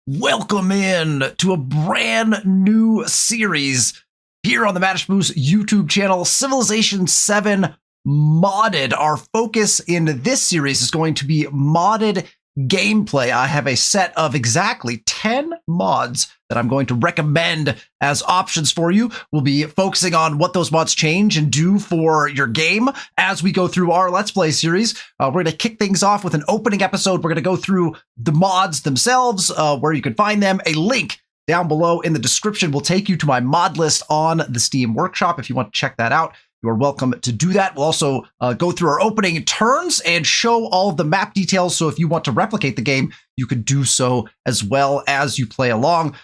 Welcome in to a brand new series here on the Manish Moose YouTube channel, Civilization 7 Modded. Our focus in this series is going to be modded gameplay. I have a set of exactly 10 mods that I'm going to recommend as options for you. We'll be focusing on what those mods change and do for your game as we go through our Let's Play series. We're going to kick things off with an opening episode. We're going to go through the mods themselves, where you can find them. A link down below in the description will take you to my mod list on the Steam Workshop. If you want to check that out, you are welcome to do that. We'll also go through our opening turns and show all of the map details. So if you want to replicate the game, you can do so as well as you play along.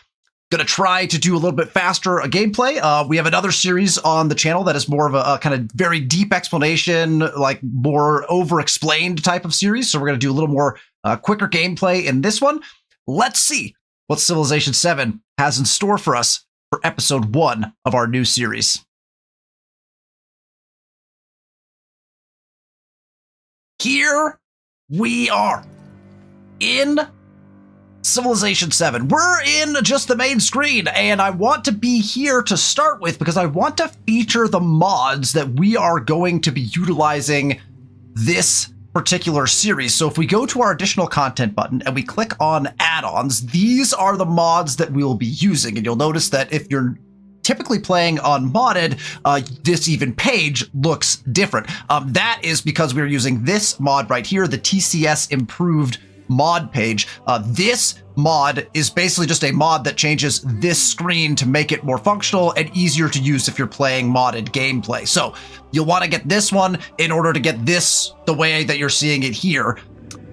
Gonna try to do a little bit faster gameplay. We have another series on the channel that is more of a kind of very deep explanation, like more over-explained type of series. So we're gonna do a little more quicker gameplay in this one. Let's see what Civilization 7 has in store for us for episode 1 of our new series. Here we are in Civilization 7. We're in just the main screen, and I want to be here to start with because I want to feature the mods that we are going to be utilizing this particular series. So if we go to our additional content button and we click on add-ons, these are the mods that we'll be using. And you'll notice that if you're typically playing on modded, this even page looks different. That is because we're using this mod right here, the TCS improved mod page. This mod is basically just a mod that changes this screen to make it more functional and easier to use if you're playing modded gameplay. So you'll want to get this one in order to get this the way that you're seeing it here.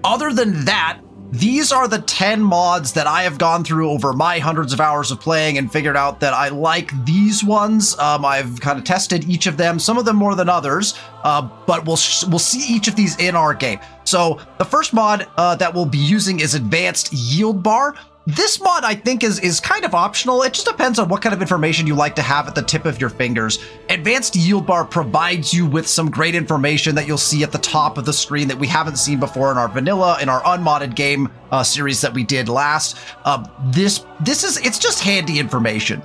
Other than that, these are the 10 mods that I have gone through over my hundreds of hours of playing and figured out that I like these ones. I've kind of tested each of them, some of them more than others, but we'll see each of these in our game. So the first mod that we'll be using is Advanced Yield Bar. This mod, I think, is kind of optional. It just depends on what kind of information you like to have at the tip of your fingers. Advanced Yield Bar provides you with some great information that you'll see at the top of the screen that we haven't seen before in our vanilla, in our unmodded game series that we did last. It's just handy information.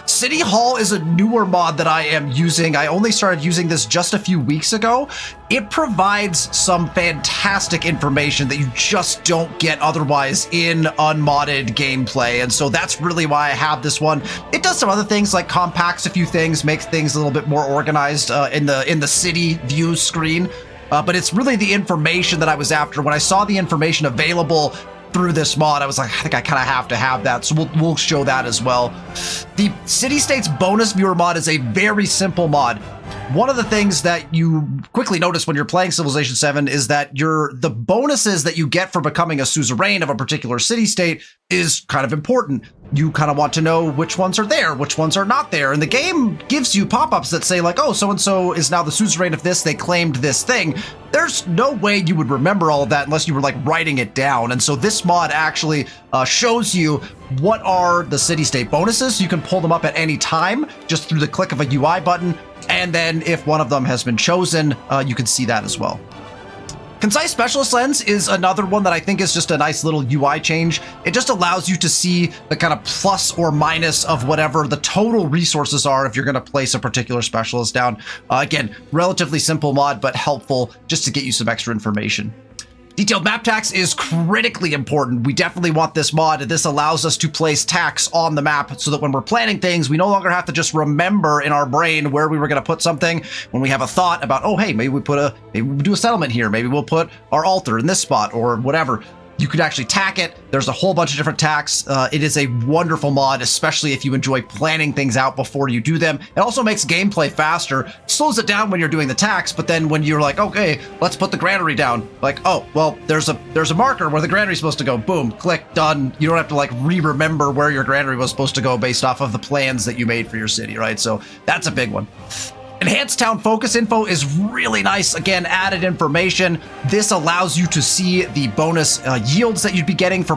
City Hall is a newer mod that I am using. I only started using this just a few weeks ago. It provides some fantastic information that you just don't get otherwise in unmodded gameplay. And so that's really why I have this one. It does some other things like compacts a few things, makes things a little bit more organized in the city view screen. But it's really the information that I was after. When I saw the information available through this mod, I was like, I think I kind of have to have that. So we'll show that as well. The City States Bonus Viewer mod is a very simple mod. One of the things that you quickly notice when you're playing Civilization 7 is that the bonuses that you get for becoming a suzerain of a particular city-state is kind of important. You kind of want to know which ones are there, which ones are not there. And the game gives you pop-ups that say like, oh, so-and-so is now the suzerain of this, they claimed this thing. There's no way you would remember all of that unless you were like writing it down. And so this mod actually shows you what are the city-state bonuses. You can pull them up at any time just through the click of a UI button. And then if one of them has been chosen, you can see that as well. Concise Specialist Lens is another one that I think is just a nice little UI change. It just allows you to see the kind of plus or minus of whatever the total resources are if you're going to place a particular specialist down. Again, relatively simple mod, but helpful just to get you some extra information. Detailed map tax is critically important. We definitely want this mod. This allows us to place tax on the map so that when we're planning things, we no longer have to just remember in our brain where we were going to put something. When we have a thought about, oh, hey, maybe we'll do a settlement here. Maybe we'll put our altar in this spot or whatever. You could actually tack it. There's a whole bunch of different tacks. It is a wonderful mod, especially if you enjoy planning things out before you do them. It also makes gameplay faster. It slows it down when you're doing the tacks, but then when you're like, okay, let's put the granary down. Like, oh, well, there's a marker where the granary's supposed to go. Boom, click, done. You don't have to like re-remember where your granary was supposed to go based off of the plans that you made for your city, right? So that's a big one. Enhanced Town Focus info is really nice. Again, added information. This allows you to see the bonus yields that you'd be getting for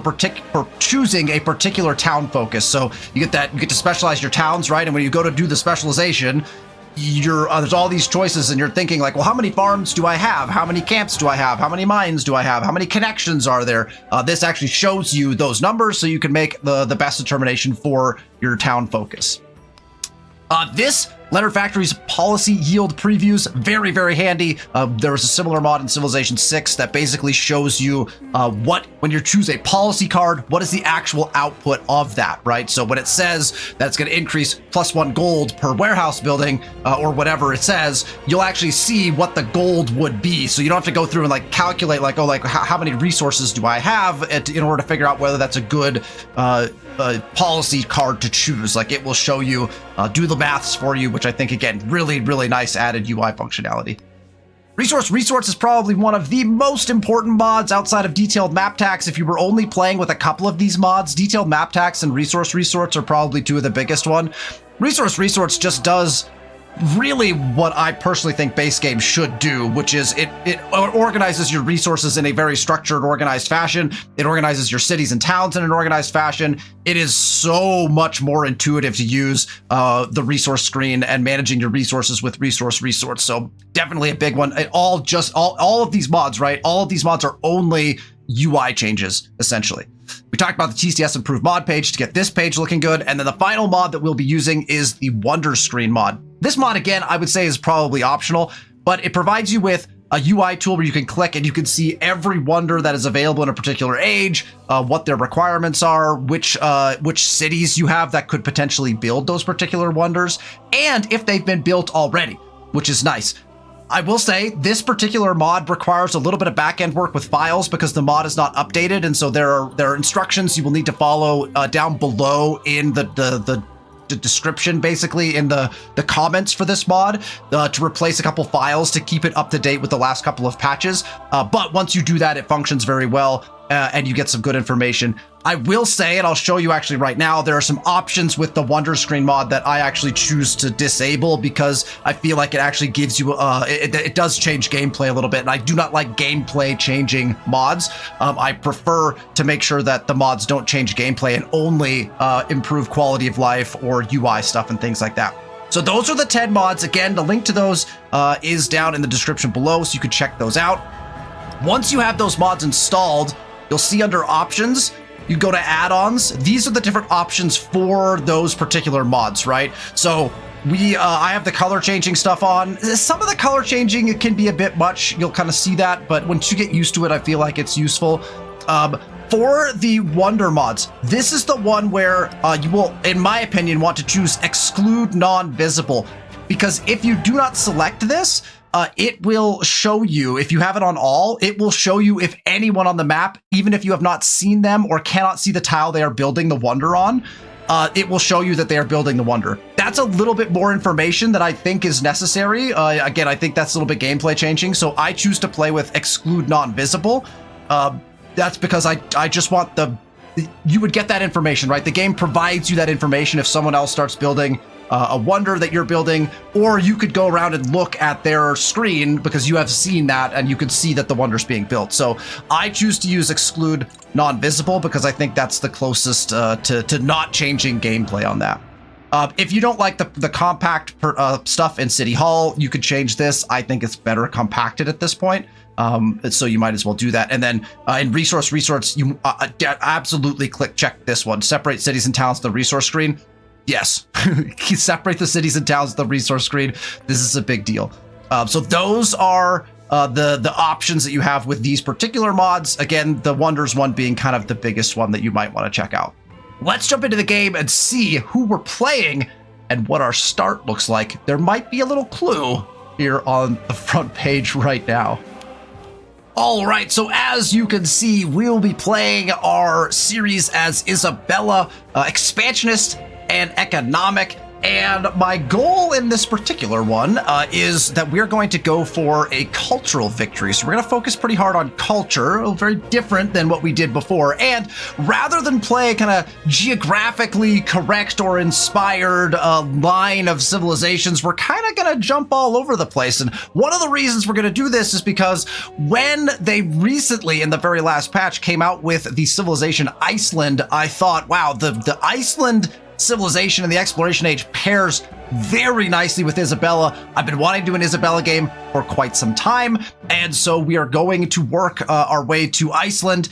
choosing a particular town focus. So you get to specialize your towns, right? And when you go to do the specialization, there's all these choices and you're thinking like, well, how many farms do I have? How many camps do I have? How many mines do I have? How many connections are there? This actually shows you those numbers so you can make the best determination for your town focus. This Leonard Factory's policy yield previews, very, very handy. There was a similar mod in Civilization 6 that basically shows you when you choose a policy card, what is the actual output of that, right? So when it says that it's going to increase +1 gold per warehouse building or whatever it says, you'll actually see what the gold would be. So you don't have to go through and like calculate like, oh, like how many resources do I have in order to figure out whether that's a good policy card to choose. Like it will show you, do the maths for you, which I think, again, really, really nice added UI functionality. Resource is probably one of the most important mods outside of detailed map tax. If you were only playing with a couple of these mods, detailed map tax and resource are probably two of the biggest one. Resource just does really what I personally think base game should do, which is it organizes your resources in a very structured, organized fashion. It organizes your cities and towns in an organized fashion. It is so much more intuitive to use the resource screen and managing your resources with resource. So definitely a big one. All of these mods, right? All of these mods are only UI changes, essentially. We talked about the TCS improved mod page to get this page looking good. And then the final mod that we'll be using is the Wonder Screen mod. This mod, again, I would say is probably optional, but it provides you with a UI tool where you can click and you can see every wonder that is available in a particular age, what their requirements are, which cities you have that could potentially build those particular wonders, and if they've been built already, which is nice. I will say this particular mod requires a little bit of back-end work with files because the mod is not updated, and so there are instructions you will need to follow down below in the description, basically in the comments for this mod, to replace a couple files to keep it up to date with the last couple of patches. But once you do that, it functions very well and you get some good information. I will say, and I'll show you actually right now, there are some options with the Wonder Screen mod that I actually choose to disable because I feel like it actually gives you, it does change gameplay a little bit, and I do not like gameplay changing mods. I prefer to make sure that the mods don't change gameplay and only improve quality of life or UI stuff and things like that. So those are the 10 mods. Again, the link to those is down in the description below, so you can check those out. Once you have those mods installed, you'll see under options, you go to add-ons. These are the different options for those particular mods, right? So I have the color changing stuff on. Some of the color changing, it can be a bit much. You'll kind of see that, but once you get used to it, I feel like it's useful. For the Wonder mods, this is the one where you will, in my opinion, want to choose exclude non-visible, because if you do not select this, it will show you, if you have it on all, it will show you if anyone on the map, even if you have not seen them or cannot see the tile they are building the wonder on, it will show you that they are building the wonder. That's a little bit more information that I think is necessary. Again, I think that's a little bit gameplay changing, so I choose to play with exclude non-visible. That's because I just want you would get that information, right? The game provides you that information if someone else starts building a wonder that you're building, or you could go around and look at their screen because you have seen that and you can see that the wonder's being built. So I choose to use exclude non-visible because I think that's the closest to not changing gameplay on that. If you don't like the compact stuff in City Hall, you could change this. I think it's better compacted at this point. So you might as well do that. And then in resource, you absolutely check this one. Separate cities and towns to the resource screen. Yes, separate the cities and towns to the resource screen. This is a big deal. So those are the options that you have with these particular mods. Again, the Wonders one being kind of the biggest one that you might want to check out. Let's jump into the game and see who we're playing and what our start looks like. There might be a little clue here on the front page right now. All right, so as you can see, we'll be playing our series as Isabella, expansionist and economic. And my goal in this particular one is that we're going to go for a cultural victory. So we're going to focus pretty hard on culture, very different than what we did before. And rather than play kind of geographically correct or inspired line of civilizations, we're kind of going to jump all over the place. And one of the reasons we're going to do this is because when they recently, in the very last patch, came out with the civilization Iceland, I thought, wow, the Iceland civilization in the exploration age pairs very nicely with Isabella. I've been wanting to do an Isabella game for quite some time, and so we are going to work our way to Iceland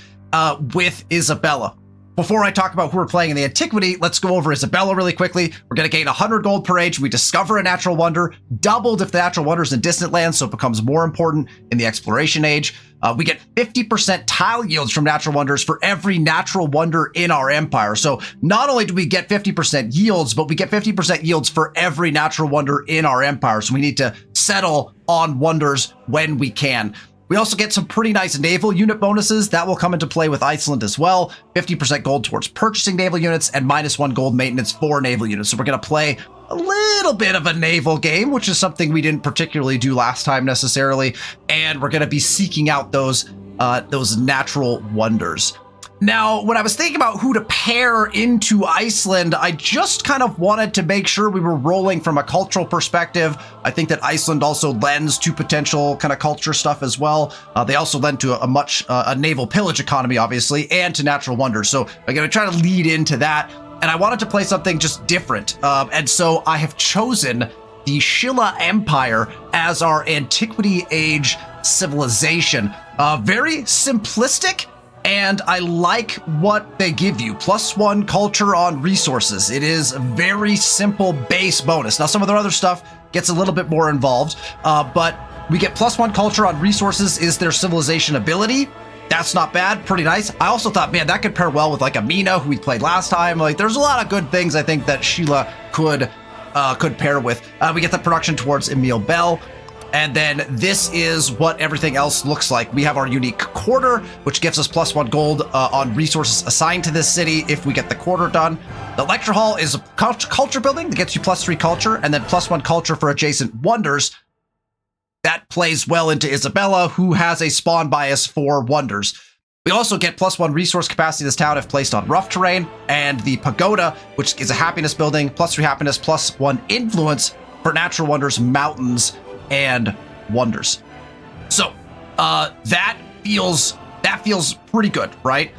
with Isabella. Before I talk about who we're playing in the Antiquity, let's go over Isabella really quickly. We're going to gain 100 gold per age. We discover a natural wonder, doubled if the natural wonder is in distant lands, so it becomes more important in the exploration age. We get 50% tile yields from natural wonders for every natural wonder in our empire. So not only do we get 50% yields, but we get 50% yields for every natural wonder in our empire. So we need to settle on wonders when we can. We also get some pretty nice naval unit bonuses that will come into play with Iceland as well. 50% gold towards purchasing naval units and -1 gold maintenance for naval units. So we're going to play a little bit of a naval game, which is something we didn't particularly do last time necessarily. And we're going to be seeking out those natural wonders. Now, when I was thinking about who to pair into Iceland, I just kind of wanted to make sure we were rolling from a cultural perspective. I think that Iceland also lends to potential kind of culture stuff as well. They also lend to a naval pillage economy, obviously, and to natural wonders. So I'm going to try to lead into that. And I wanted to play something just different. And so I have chosen the Scylla Empire as our Antiquity Age civilization. Very simplistic. And I like what they give you. +1 culture on resources. It is a very simple base bonus. Now, some of their other stuff gets a little bit more involved, but we get +1 culture on resources is their civilization ability. That's not bad, pretty nice. I also thought, man, that could pair well with like Amina, who we played last time. Like, there's a lot of good things I think that Scylla could pair with. We get the production towards Emil Bell. And then this is what everything else looks like. We have our unique quarter, which gives us +1 gold on resources assigned to this city if we get the quarter done. The lecture hall is a culture building that gets you +3 culture, and then +1 culture for adjacent wonders. That plays well into Isabella, who has a spawn bias for wonders. We also get +1 resource capacity in this town if placed on rough terrain, and the pagoda, which is a happiness building, +3 happiness, +1 influence for natural wonders, mountains, and wonders. So that feels pretty good, right?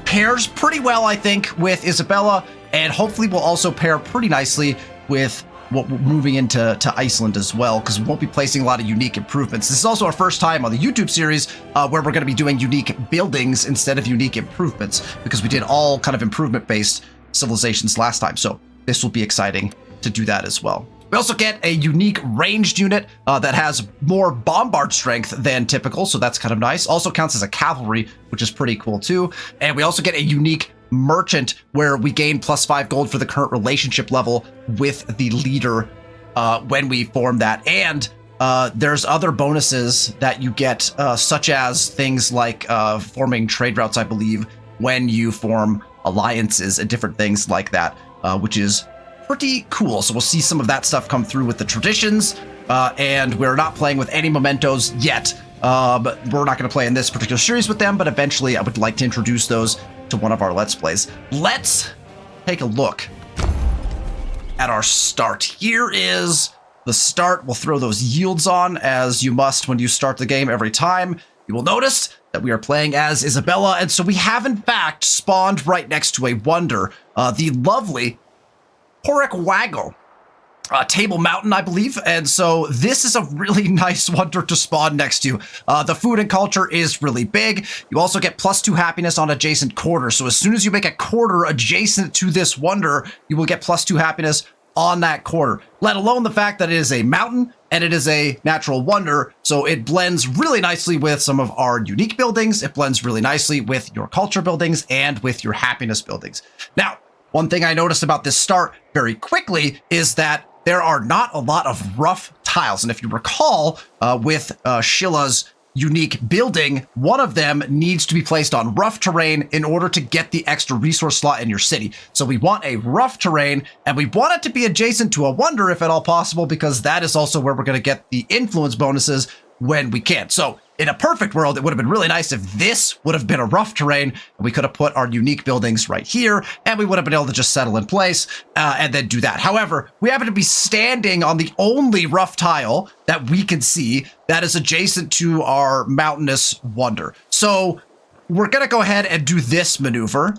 Pairs pretty well, I think, with Isabella, and hopefully will also pair pretty nicely with what we're moving into Iceland as well, because we won't be placing a lot of unique improvements. This is also our first time on the YouTube series where we're going to be doing unique buildings instead of unique improvements, because we did all kind of improvement-based civilizations last time. So this will be exciting to do that as well. We also get a unique ranged unit that has more bombard strength than typical, so that's kind of nice. Also counts as a cavalry, which is pretty cool too. And we also get a unique merchant where we gain +5 gold for the current relationship level with the leader when we form that. And there's other bonuses that you get, such as things like forming trade routes, I believe, when you form alliances and different things like that, which is pretty cool. So we'll see some of that stuff come through with the traditions, and we're not playing with any mementos yet. But we're not going to play in this particular series with them, but eventually I would like to introduce those to one of our Let's Plays. Let's take a look at our start. Here is the start. We'll throw those yields on, as you must when you start the game every time. You will notice that we are playing as Isabella, and so we have in fact spawned right next to a wonder, the lovely Porrick Waggle, Table Mountain, I believe. And so this is a really nice wonder to spawn next to. The food and culture is really big. You also get +2 happiness on adjacent quarter. So as soon as you make a quarter adjacent to this wonder, you will get +2 happiness on that quarter, let alone the fact that it is a mountain and it is a natural wonder. So it blends really nicely with some of our unique buildings. It blends really nicely with your culture buildings and with your happiness buildings. Now, one thing I noticed about this start very quickly is that there are not a lot of rough tiles. And if you recall, with Scylla's unique building, one of them needs to be placed on rough terrain in order to get the extra resource slot in your city. So we want a rough terrain, and we want it to be adjacent to a wonder if at all possible, because that is also where we're going to get the influence bonuses when we can. So in a perfect world, it would have been really nice if this would have been a rough terrain, and we could have put our unique buildings right here, and we would have been able to just settle in place and then do that. However, we happen to be standing on the only rough tile that we can see that is adjacent to our mountainous wonder. So we're going to go ahead and do this maneuver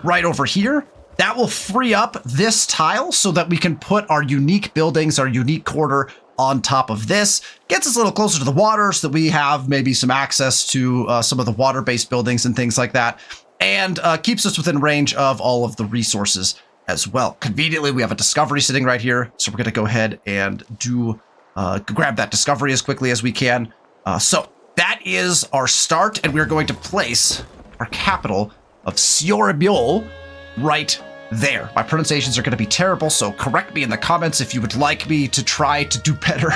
right over here. That will free up this tile so that we can put our unique buildings, our unique quarter on top of this. Gets us a little closer to the water so that we have maybe some access to some of the water-based buildings and things like that. And keeps us within range of all of the resources as well. Conveniently, we have a discovery sitting right here. So we're going to go ahead and grab that discovery as quickly as we can. So that is our start. And we're going to place our capital of Sciorbiol right there. My pronunciations are going to be terrible, so correct me in the comments if you would like me to try to do better.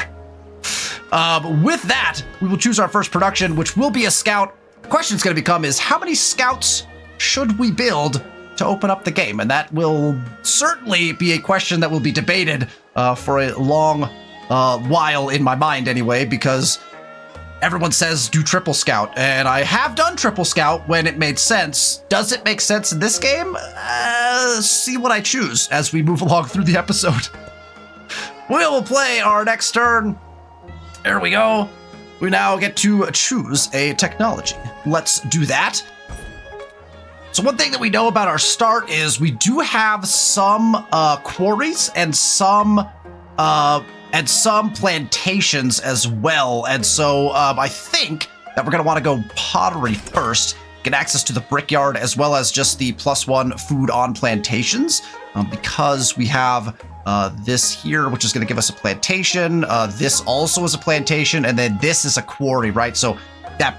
With that, we will choose our first production, which will be a scout. The question's going to become is how many scouts should we build to open up the game? And that will certainly be a question that will be debated for a long while in my mind anyway, because everyone says do triple scout, and I have done triple scout when it made sense. Does it make sense in this game? See what I choose as we move along through the episode. We will play our next turn. There we go. We now get to choose a technology. Let's do that. So one thing that we know about our start is we do have some quarries and some plantations as well. And so I think that we're going to want to go pottery first, get access to the brickyard as well as just the +1 food on plantations, because we have this here, which is going to give us a plantation. This also is a plantation, and then this is a quarry, right? So that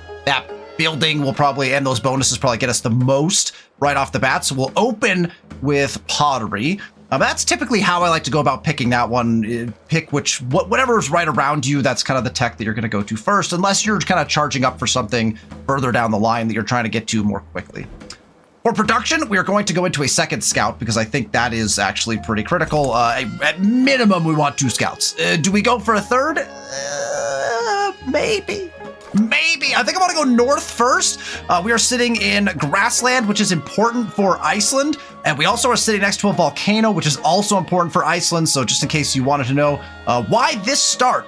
building will probably, and those bonuses probably get us the most right off the bat. So we'll open with pottery. That's typically how I like to go about picking that one. Pick whatever is right around you. That's kind of the tech that you're going to go to first, unless you're kind of charging up for something further down the line that you're trying to get to more quickly. For production, we are going to go into a second scout because I think that is actually pretty critical. At minimum, we want 2 scouts. Do we go for a third? Maybe. I think I want to go north first. We are sitting in grassland, which is important for Iceland. And we also are sitting next to a volcano, which is also important for Iceland. So just in case you wanted to know why this start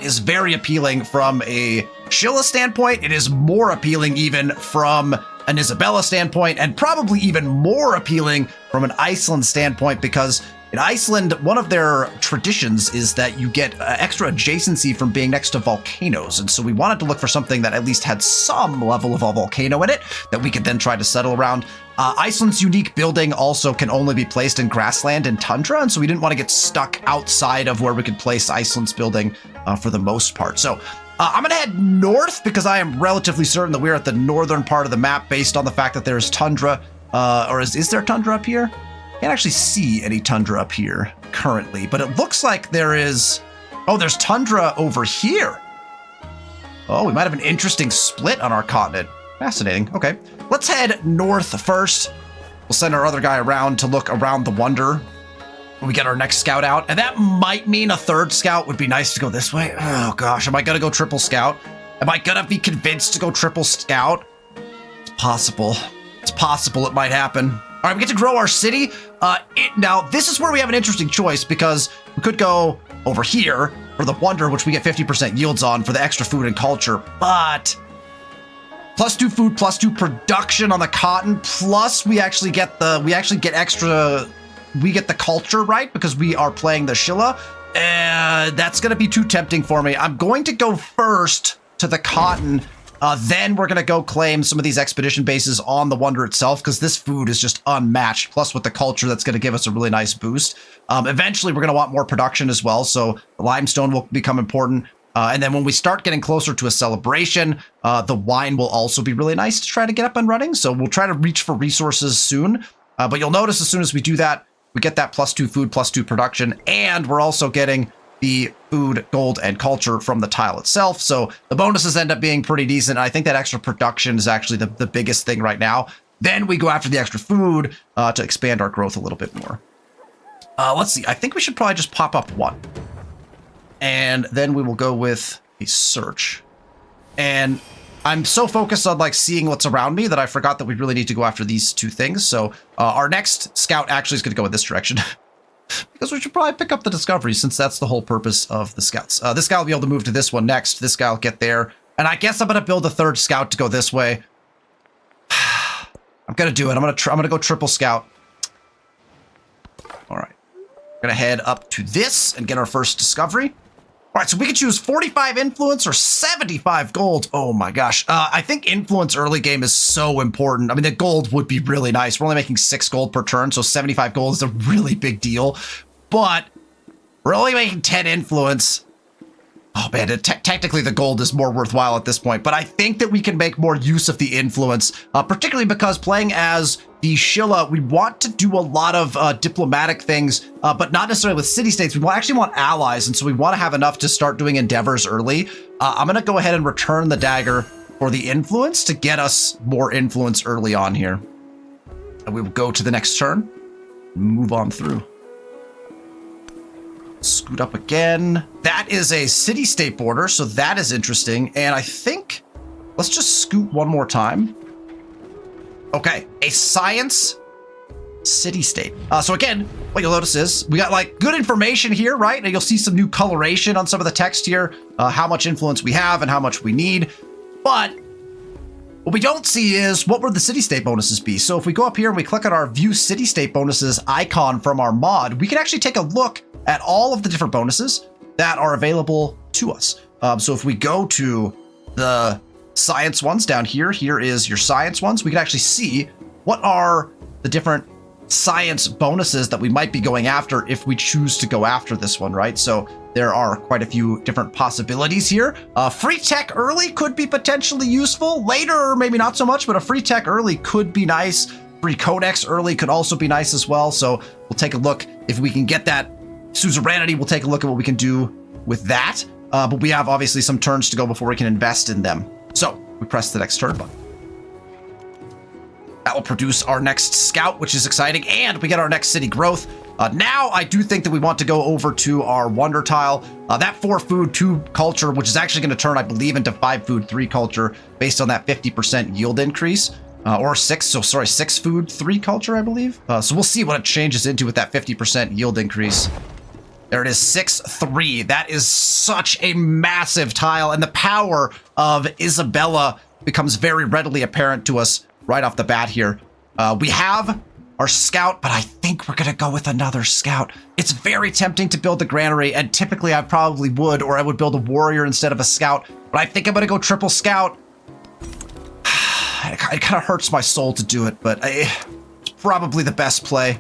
is very appealing from a Sheila standpoint. It is more appealing even from an Isabella standpoint, and probably even more appealing from an Iceland standpoint, because in Iceland, one of their traditions is that you get extra adjacency from being next to volcanoes. And so we wanted to look for something that at least had some level of a volcano in it that we could then try to settle around. Iceland's unique building also can only be placed in grassland and tundra. And so we didn't want to get stuck outside of where we could place Iceland's building for the most part. So I'm going to head north because I am relatively certain that we're at the northern part of the map based on the fact that there's tundra. Or is there tundra up here? Can't actually see any tundra up here currently, but it looks like there is. Oh, there's tundra over here. Oh, we might have an interesting split on our continent. Fascinating. Okay, let's head north first. We'll send our other guy around to look around the wonder when we get our next scout out. And that might mean a third scout would be nice to go this way. Oh gosh, am I gonna go triple scout? Am I gonna be convinced to go triple scout? It's possible. It's possible it might happen. All right, we get to grow our city. Now, this is where we have an interesting choice because we could go over here for the wonder, which we get 50% yields on for the extra food and culture, but +2 food, +2 production on the cotton, plus we get the culture, right? Because we are playing the Sheila. That's going to be too tempting for me. I'm going to go first to the cotton. Then we're going to go claim some of these expedition bases on the wonder itself, because this food is just unmatched. Plus with the culture, that's going to give us a really nice boost. Eventually, we're going to want more production as well. So the limestone will become important. And then when we start getting closer to a celebration, the wine will also be really nice to try to get up and running. So we'll try to reach for resources soon. But you'll notice as soon as we do that, we get that +2 food, +2 production, and we're also getting the food, gold, and culture from the tile itself. So the bonuses end up being pretty decent. I think that extra production is actually the biggest thing right now. Then we go after the extra food to expand our growth a little bit more. Let's see. I think we should probably just pop up 1. And then we will go with a search. And I'm so focused on like seeing what's around me that I forgot that we really need to go after these 2 things. So our next scout actually is going to go in this direction. Because we should probably pick up the discovery, since that's the whole purpose of the scouts. This guy will be able to move to this one next. This guy will get there. And I guess I'm going to build a third scout to go this way. I'm going to do it. I'm going to go triple scout. We're going to head up to this and get our first discovery. All right, so we can choose 45 influence or 75 gold. Oh my gosh. I think influence early game is so important. I mean, the gold would be really nice. We're only making 6 gold per turn, so 75 gold is a really big deal. But we're only making 10 influence. Oh man, technically the gold is more worthwhile at this point, but I think that we can make more use of the influence, particularly because playing as the Shilla, we want to do a lot of diplomatic things, but not necessarily with city-states. We actually want allies, and so we want to have enough to start doing endeavors early. I'm going to go ahead and return the dagger for the influence to get us more influence early on here. And we will go to the next turn, move on through. Scoot up again. That is a city-state border, so that is interesting. And I think, let's just scoot one more time. Okay, a science city-state. So again, what you'll notice is we got like good information here, right? And you'll see some new coloration on some of the text here, how much influence we have and how much we need. But what we don't see is what would the city-state bonuses be. So if we go up here and we click on our view city-state bonuses icon from our mod, we can actually take a look at all of the different bonuses that are available to us. So if we go to the science ones down here, here is your science ones. We can actually see what are the different science bonuses that we might be going after if we choose to go after this one, right? So there are quite a few different possibilities here. Free tech early could be potentially useful. Later, maybe not so much, but a free tech early could be nice. Free codex early could also be nice as well. So we'll take a look if we can get that suzerainty. We'll take a look at what we can do with that. But we have obviously some turns to go before we can invest in them. So we press the next turn button. That will produce our next scout, which is exciting, and we get our next city growth. Now I do think that we want to go over to our wonder tile. That 4 food 2 culture, which is actually going to turn, I believe, into 5 food 3 culture based on that 50% yield increase. Or 6 food 3 culture, I believe. So we'll see what it changes into with that 50% yield increase. There it is, 6-3. That is such a massive tile, and the power of Isabella becomes very readily apparent to us right off the bat here. We have our scout, but I think we're gonna go with another scout. It's very tempting to build a granary, and typically I probably would, or I would build a warrior instead of a scout, but I think I'm gonna go triple scout. It kind of hurts my soul to do it, but it's probably the best play.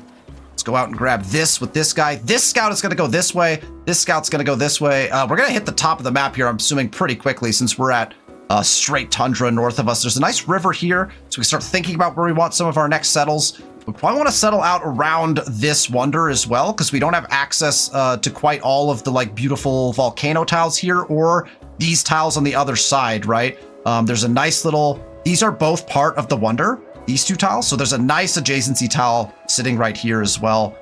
Let's go out and grab this with this guy. This scout is going to go this way. This scout's going to go this way. We're going to hit the top of the map here, I'm assuming, pretty quickly since we're at straight tundra north of us. There's a nice river here, so we start thinking about where we want some of our next settles. We probably want to settle out around this wonder as well, because we don't have access to quite all of the like beautiful volcano tiles here or these tiles on the other side, right? There's a nice little... These are both part of the wonder, these 2 tiles. So there's a nice adjacency tile sitting right here as well,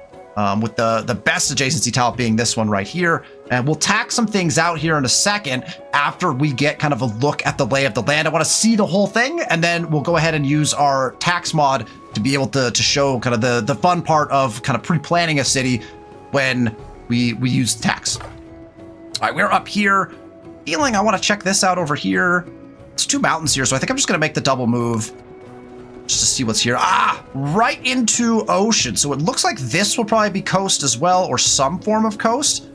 with the best adjacency tile being this one right here. And we'll tack some things out here in a second after we get kind of a look at the lay of the land. I want to see the whole thing, and then we'll go ahead and use our tax mod to be able to show kind of the fun part of kind of pre-planning a city when we use tax. All right, we're up here. Feeling I want to check this out over here. It's 2 mountains here, so I think I'm just going to make the double move just to see what's here. Right into ocean. So it looks like this will probably be coast as well, or some form of coast.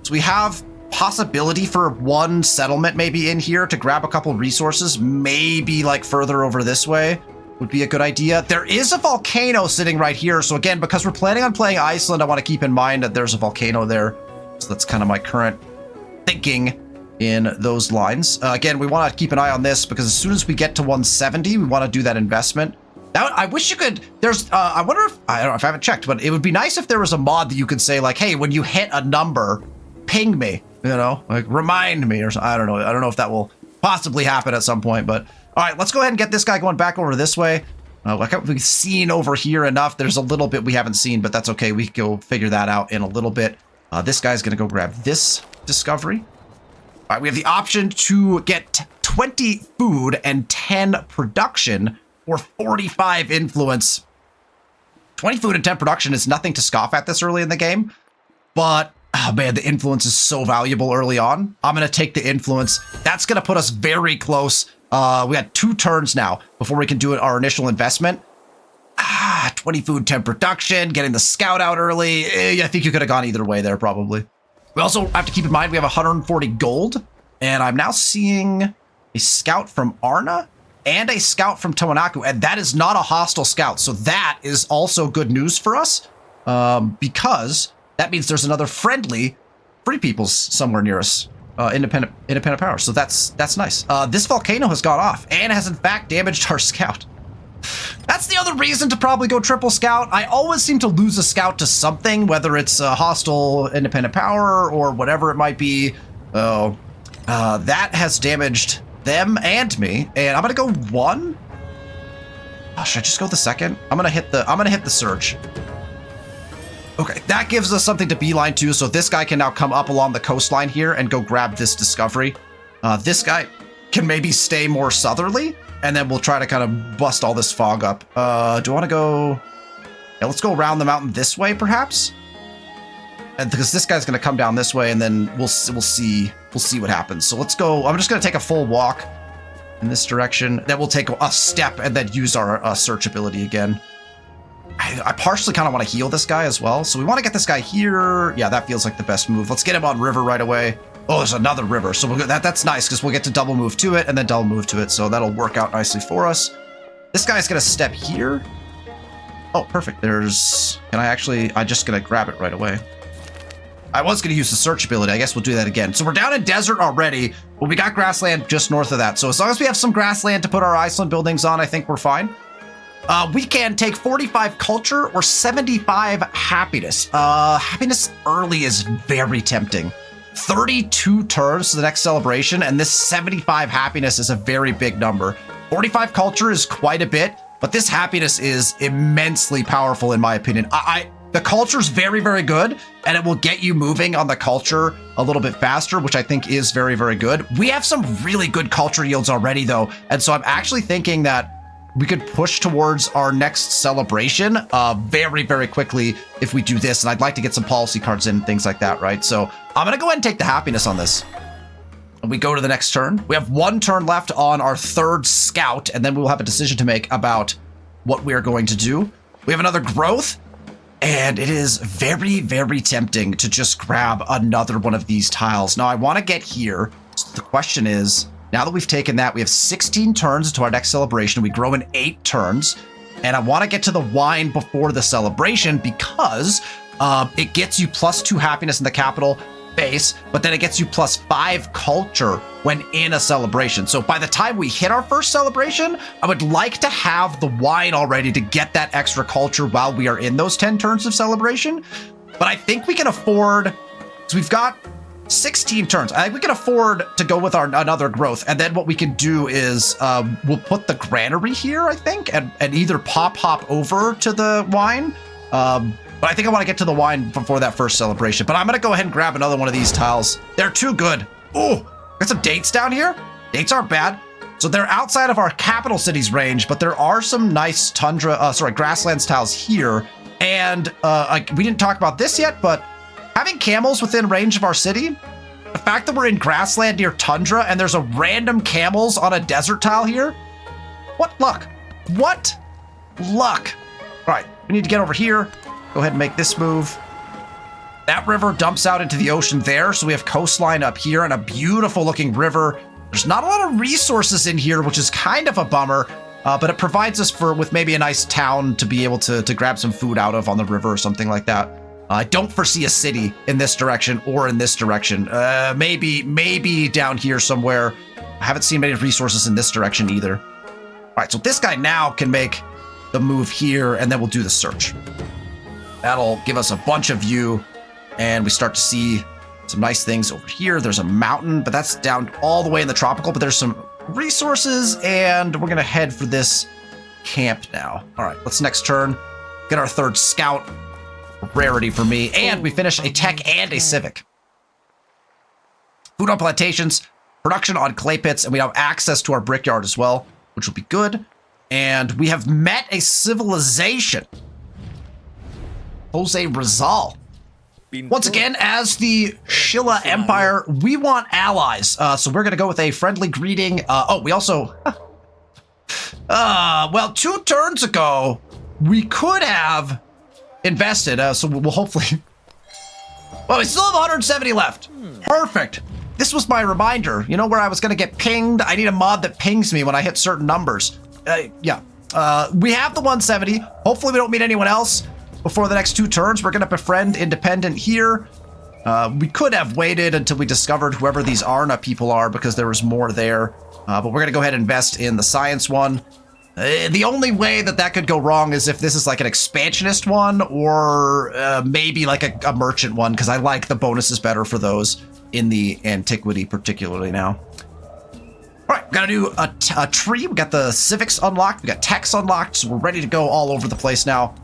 So we have possibility for 1 settlement maybe in here to grab a couple resources. Maybe like further over this way would be a good idea. There is a volcano sitting right here. So again, because we're planning on playing Iceland, I want to keep in mind that there's a volcano there. So that's kind of my current thinking in those lines. Again, we want to keep an eye on this because as soon as we get to 170, we want to do that investment. I wish you could, there's, I wonder if, I don't know if I haven't checked, but it would be nice if there was a mod that you could say like, hey, when you hit a number, ping me, you know, like remind me or something. I don't know if that will possibly happen at some point, but all right, let's go ahead and get this guy going back over this way. Like we've seen over here enough. There's a little bit we haven't seen, but that's okay. We can go figure that out in a little bit. This guy's going to go grab this discovery. All right, we have the option to get 20 food and 10 production or 45 influence. 20 food and 10 production is nothing to scoff at this early in the game, but oh man, the influence is so valuable early on. I'm going to take the influence. That's going to put us very close. We got 2 turns now before we can do our initial investment. 20 food, 10 production, getting the scout out early. I think you could have gone either way there, probably. We also have to keep in mind we have 140 gold, and I'm now seeing a scout from Arna and a scout from Tawanaku, and that is not a hostile scout. So that is also good news for us, because that means there's another friendly Free Peoples somewhere near us, independent power. So that's nice. This volcano has gone off and has in fact damaged our scout. That's the other reason to probably go triple scout. I always seem to lose a scout to something, whether it's a hostile independent power or whatever it might be. Oh, that has damaged them and me, and I'm gonna go 1. Oh, should I just go the second? I'm gonna hit the surge. Okay, that gives us something to beeline to, so this guy can now come up along the coastline here and go grab this discovery. This guy can maybe stay more southerly, and then we'll try to kind of bust all this fog up. Do I want to go? Yeah, let's go around the mountain this way, perhaps. And because this guy's going to come down this way, and then we'll see what happens. So let's go. I'm just going to take a full walk in this direction. Then we'll take a step and then use our search ability again. I partially kind of want to heal this guy as well. So we want to get this guy here. Yeah, that feels like the best move. Let's get him on river right away. Oh, there's another river. So that's nice because we'll get to double move to it and then double move to it. So that'll work out nicely for us. This guy's going to step here. Oh, perfect. I'm just going to grab it right away. I was going to use the search ability. I guess we'll do that again. So we're down in desert already, but we got grassland just north of that. So as long as we have some grassland to put our Iceland buildings on, I think we're fine. We can take 45 culture or 75 happiness. Happiness early is very tempting. 32 turns to the next celebration, and this 75 happiness is a very big number. 45 culture is quite a bit, but this happiness is immensely powerful in my opinion. The culture is very, very good, and it will get you moving on the culture a little bit faster, which I think is very, very good. We have some really good culture yields already, though, and so I'm actually thinking that we could push towards our next celebration very, very quickly if we do this, and I'd like to get some policy cards in, things like that, right? So I'm going to go ahead and take the happiness on this. And we go to the next turn. We have 1 turn left on our 3rd scout, and then we'll have a decision to make about what we are going to do. We have another growth, and it is very, very tempting to just grab another one of these tiles. Now, I want to get here. So the question is, now that we've taken that, we have 16 turns to our next celebration. We grow in 8 turns, and I want to get to the wine before the celebration because it gets you +2 happiness in the capital base, but then it gets you +5 culture when in a celebration. So by the time we hit our first celebration, I would like to have the wine already to get that extra culture while we are in those 10 turns of celebration. But I think we can afford, so we've got 16 turns. I think we can afford to go with another growth. And then what we can do is we'll put the granary here, I think, and either hop over to the wine. But I think I want to get to the wine before that first celebration. But I'm going to go ahead and grab another one of these tiles. They're too good. Oh, got some dates down here. Dates aren't bad. So they're outside of our capital city's range, but there are some nice grasslands tiles here. And we didn't talk about this yet, but having camels within range of our city, the fact that we're in grassland near tundra and there's a random camels on a desert tile here, what luck? What luck? All right, we need to get over here. Go ahead and make this move. That river dumps out into the ocean there, so we have coastline up here and a beautiful looking river. There's not a lot of resources in here, which is kind of a bummer, but it provides us with maybe a nice town to be able to grab some food out of on the river or something like that. I don't foresee a city in this direction or in this direction. Maybe down here somewhere. I haven't seen many resources in this direction either. All right, so this guy now can make the move here, and then we'll do the search. That'll give us a bunch of view, and we start to see some nice things over here. There's a mountain, but that's down all the way in the tropical, but there's some resources, and we're going to head for this camp now. All right, let's next turn get our 3rd scout. Rarity for me, and we finish a tech and a civic. Food on plantations, production on clay pits, and we have access to our brickyard as well, which will be good. And we have met a civilization. Jose Rizal. Once again, as the Shilla Empire, we want allies. So we're going to go with a friendly greeting. We also... well, 2 turns ago, we could have invested, so we'll hopefully... Well, we still have 170 left. Perfect. This was my reminder, you know, where I was going to get pinged. I need a mod that pings me when I hit certain numbers. Yeah. We have the 170. Hopefully we don't meet anyone else before the next 2 turns. We're going to befriend independent here. We could have waited until we discovered whoever these Arna people are because there was more there. But we're going to go ahead and invest in the science one. The only way that could go wrong is if this is like an expansionist one or maybe like a merchant one, because I like the bonuses better for those in the antiquity particularly now. All right, gotta do a tree. We got the civics unlocked. We got techs unlocked, so we're ready to go all over the place now.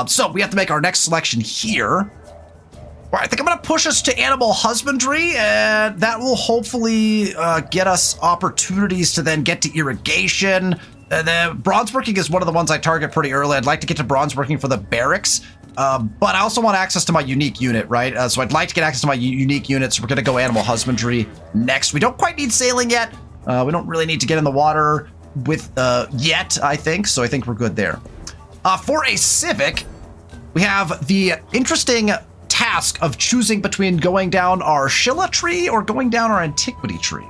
So we have to make our next selection here. All right, I think I'm gonna push us to animal husbandry, and that will hopefully get us opportunities to then get to irrigation. The bronze working is one of the ones I target pretty early. I'd like to get to bronze working for the barracks, but I also want access to my unique unit, right? So I'd like to get access to my unique units. We're gonna go animal husbandry next. We don't quite need sailing yet. We don't really need to get in the water with yet, I think. So I think we're good there. For a civic, we have the interesting task of choosing between going down our Shilla tree or going down our antiquity tree.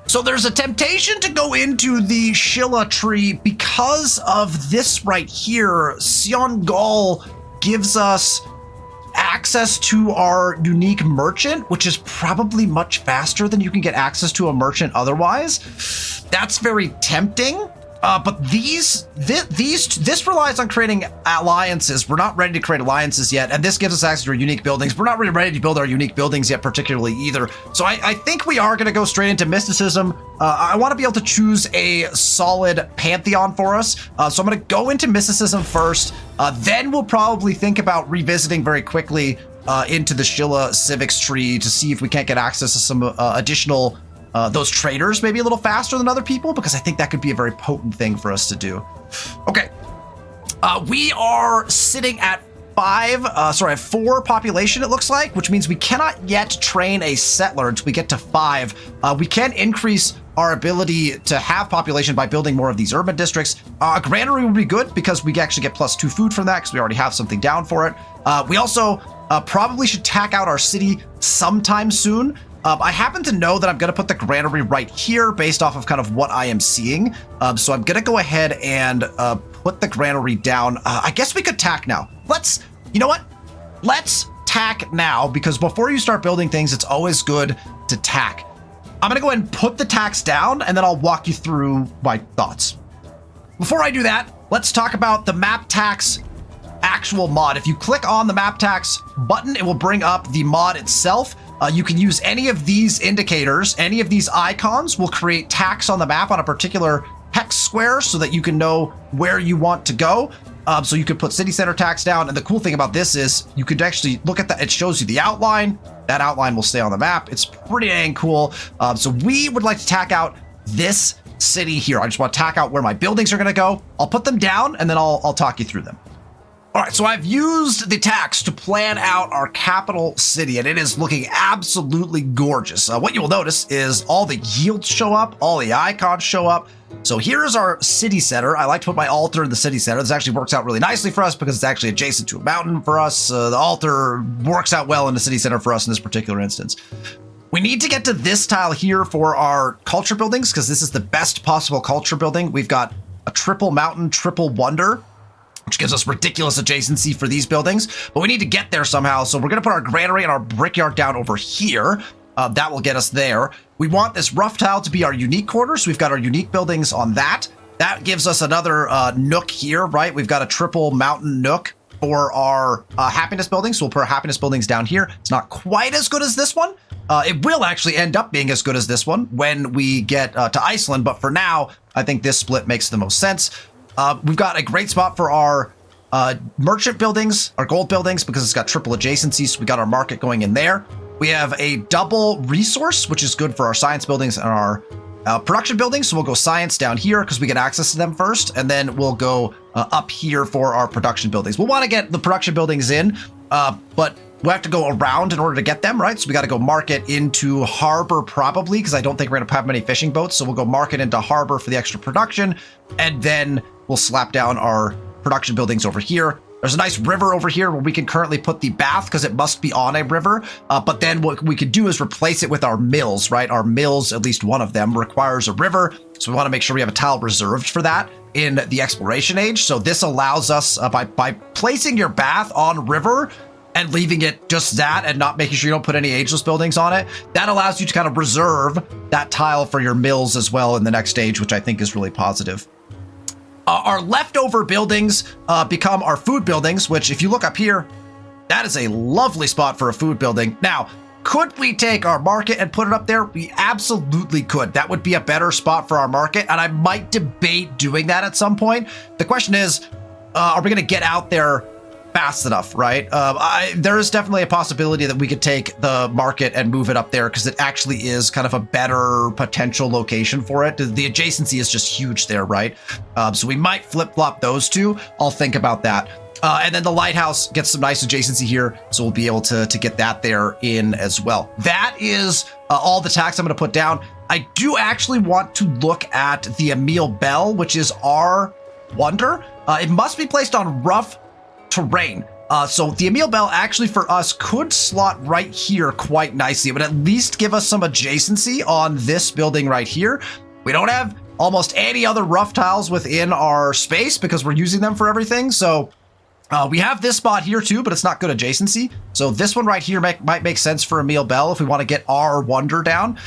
So there's a temptation to go into the Shilla tree because of this right here. Siongal gives us access to our unique merchant, which is probably much faster than you can get access to a merchant otherwise. That's very tempting. But this relies on creating alliances. We're not ready to create alliances yet, and this gives us access to our unique buildings. We're not really ready to build our unique buildings yet, particularly either. So I think we are going to go straight into mysticism. I want to be able to choose a solid pantheon for us. So I'm going to go into mysticism first. Then we'll probably think about revisiting very quickly into the Shilla civics tree to see if we can't get access to some additional those traders maybe a little faster than other people, because I think that could be a very potent thing for us to do. Okay. We are sitting at 4 population, it looks like, which means we cannot yet train a settler until we get to 5. We can increase our ability to have population by building more of these urban districts. A granary would be good because we actually get +2 food from that because we already have something down for it. We also probably should tack out our city sometime soon. I happen to know that I'm going to put the granary right here based off of kind of what I am seeing. So I'm going to go ahead and put the granary down. I guess we could tack now. You know what? Let's tack now, because before you start building things, it's always good to tack. I'm going to go ahead and put the tacks down, and then I'll walk you through my thoughts. Before I do that, let's talk about the map tax actual mod. If you click on the map tax button, it will bring up the mod itself. You can use any of these indicators. Any of these icons will create tax on the map on a particular hex square so that you can know where you want to go. So you could put city center tax down. And the cool thing about this is you could actually look at that. It shows you the outline. That outline will stay on the map. It's pretty dang cool. So we would like to tack out this city here. I just want to tack out where my buildings are going to go. I'll put them down and then I'll talk you through them. All right, so I've used the tax to plan out our capital city, and it is looking absolutely gorgeous. What you'll notice is all the yields show up, all the icons show up. So here's our city center. I like to put my altar in the city center. This actually works out really nicely for us because it's actually adjacent to a mountain for us. The altar works out well in the city center for us in this particular instance. We need to get to this tile here for our culture buildings because this is the best possible culture building. We've got a triple mountain, triple wonder, which gives us ridiculous adjacency for these buildings, but we need to get there somehow. So we're going to put our granary and our brickyard down over here. That will get us there. We want this rough tile to be our unique quarters. So we've got our unique buildings on that. That gives us another nook here, right? We've got a triple mountain nook for our happiness buildings. So we'll put our happiness buildings down here. It's not quite as good as this one. It will actually end up being as good as this one when we get to Iceland. But for now, I think this split makes the most sense. We've got a great spot for our merchant buildings, our gold buildings, because it's got triple adjacencies. So we got our market going in there. We have a double resource, which is good for our science buildings and our production buildings. So we'll go science down here because we get access to them first. And then we'll go up here for our production buildings. We'll want to get the production buildings in, but we'll have to go around in order to get them, right? So we got to go market into harbor probably, because I don't think we're going to have many fishing boats. So we'll go market into harbor for the extra production. And then we'll slap down our production buildings over here. There's a nice river over here where we can currently put the bath because it must be on a river. But then what we could do is replace it with our mills, right? Our mills, at least one of them, requires a river. So we want to make sure we have a tile reserved for that in the exploration age. So this allows us, by placing your bath on river and leaving it just that and not making sure you don't put any ageless buildings on it, that allows you to kind of reserve that tile for your mills as well in the next stage, which I think is really positive. Our leftover buildings become our food buildings, which if you look up here, that is a lovely spot for a food building. Now, could we take our market and put it up there? We absolutely could. That would be a better spot for our market, and I might debate doing that at some point. The question is, are we going to get out there fast enough, right? There is definitely a possibility that we could take the market and move it up there because it actually is kind of a better potential location for it. The adjacency is just huge there, right? So we might flip-flop those two. I'll think about that. And then the lighthouse gets some nice adjacency here, so we'll be able to get that there in as well. That is all the tax I'm going to put down. I do actually want to look at the Emil Bell, which is our wonder. It must be placed on rough terrain. So the Emil Bell actually for us could slot right here quite nicely. It would at least give us some adjacency on this building right here. We don't have almost any other rough tiles within our space because we're using them for everything. So we have this spot here too, but it's not good adjacency. So this one right here might make sense for Emil Bell if we want to get our wonder down.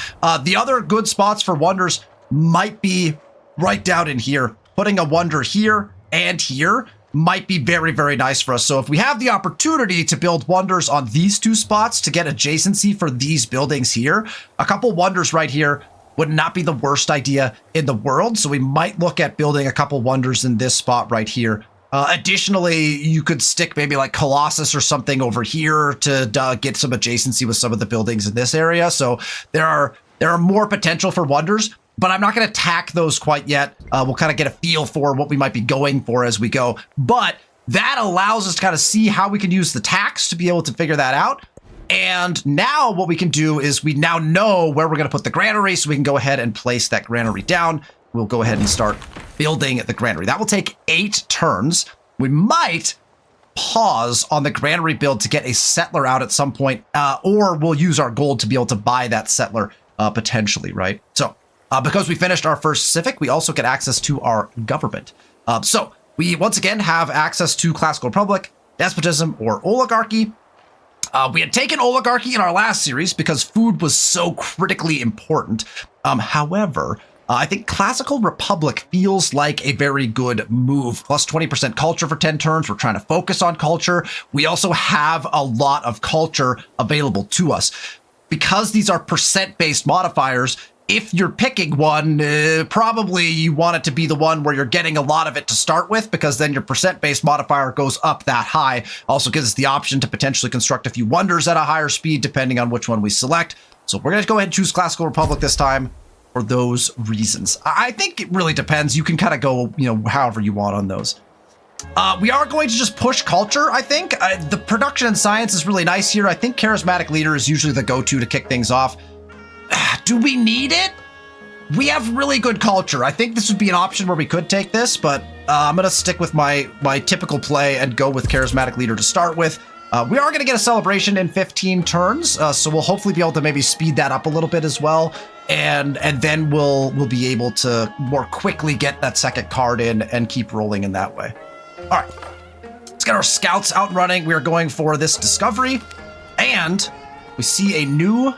The other good spots for wonders might be right down in here. Putting a wonder here and here might be very, very nice for us. So if we have the opportunity to build wonders on these two spots to get adjacency for these buildings here, a couple wonders right here would not be the worst idea in the world. So we might look at building a couple wonders in this spot right here. Additionally, you could stick maybe like Colossus or something over here to get some adjacency with some of the buildings in this area. So there are more potential for wonders, but I'm not going to tack those quite yet. We'll kind of get a feel for what we might be going for as we go. But that allows us to kind of see how we can use the tax to be able to figure that out. And now what we can do is we now know where we're going to put the granary, so we can go ahead and place that granary down. We'll go ahead and start building the granary. That will take 8 turns. We might pause on the granary build to get a settler out at some point, or we'll use our gold to be able to buy that settler potentially, right? So because we finished our first civic, we also get access to our government. So we once again have access to classical republic, despotism, or oligarchy. We had taken oligarchy in our last series because food was so critically important. However, I think classical republic feels like a very good move. Plus 20% culture for 10 turns. We're trying to focus on culture. We also have a lot of culture available to us. Because these are percent-based modifiers, if you're picking one, probably you want it to be the one where you're getting a lot of it to start with, because then your percent-based modifier goes up that high. Also gives us the option to potentially construct a few wonders at a higher speed, depending on which one we select. So we're going to go ahead and choose Classical Republic this time for those reasons. I think it really depends. You can kind of go, however you want on those. We are going to just push culture, I think. The production and science is really nice here. I think charismatic leader is usually the go-to to kick things off. Do we need it? We have really good culture. I think this would be an option where we could take this, but I'm going to stick with my typical play and go with charismatic leader to start with. We are going to get a celebration in 15 turns, so we'll hopefully be able to maybe speed that up a little bit as well, and then we'll be able to more quickly get that second card in and keep rolling in that way. All right, let's get our scouts out and running. We are going for this discovery, and we see a new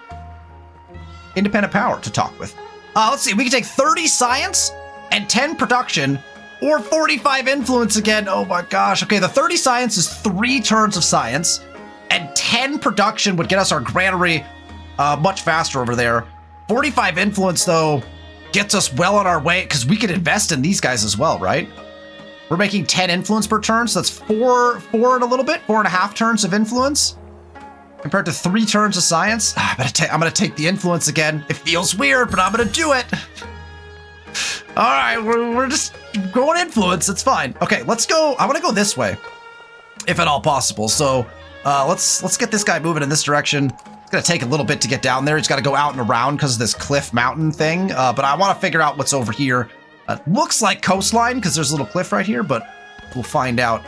independent power to talk with. Let's see, we can take 30 science and 10 production, or 45 influence again. Oh my gosh. Okay, the 30 science is 3 turns of science, and 10 production would get us our granary much faster over there. 45 influence, though, gets us well on our way, because we could invest in these guys as well, right? We're making 10 influence per turn, so that's 4 and a little bit, 4.5 turns of influence, compared to 3 turns of science. I'm gonna take the influence again. It feels weird, but I'm gonna do it. All right, we're just going influence. It's fine. Okay, let's go. I want to go this way, if at all possible. So let's get this guy moving in this direction. It's gonna take a little bit to get down there. He's got to go out and around because of this cliff mountain thing. But I want to figure out what's over here. Looks like coastline because there's a little cliff right here, but We'll find out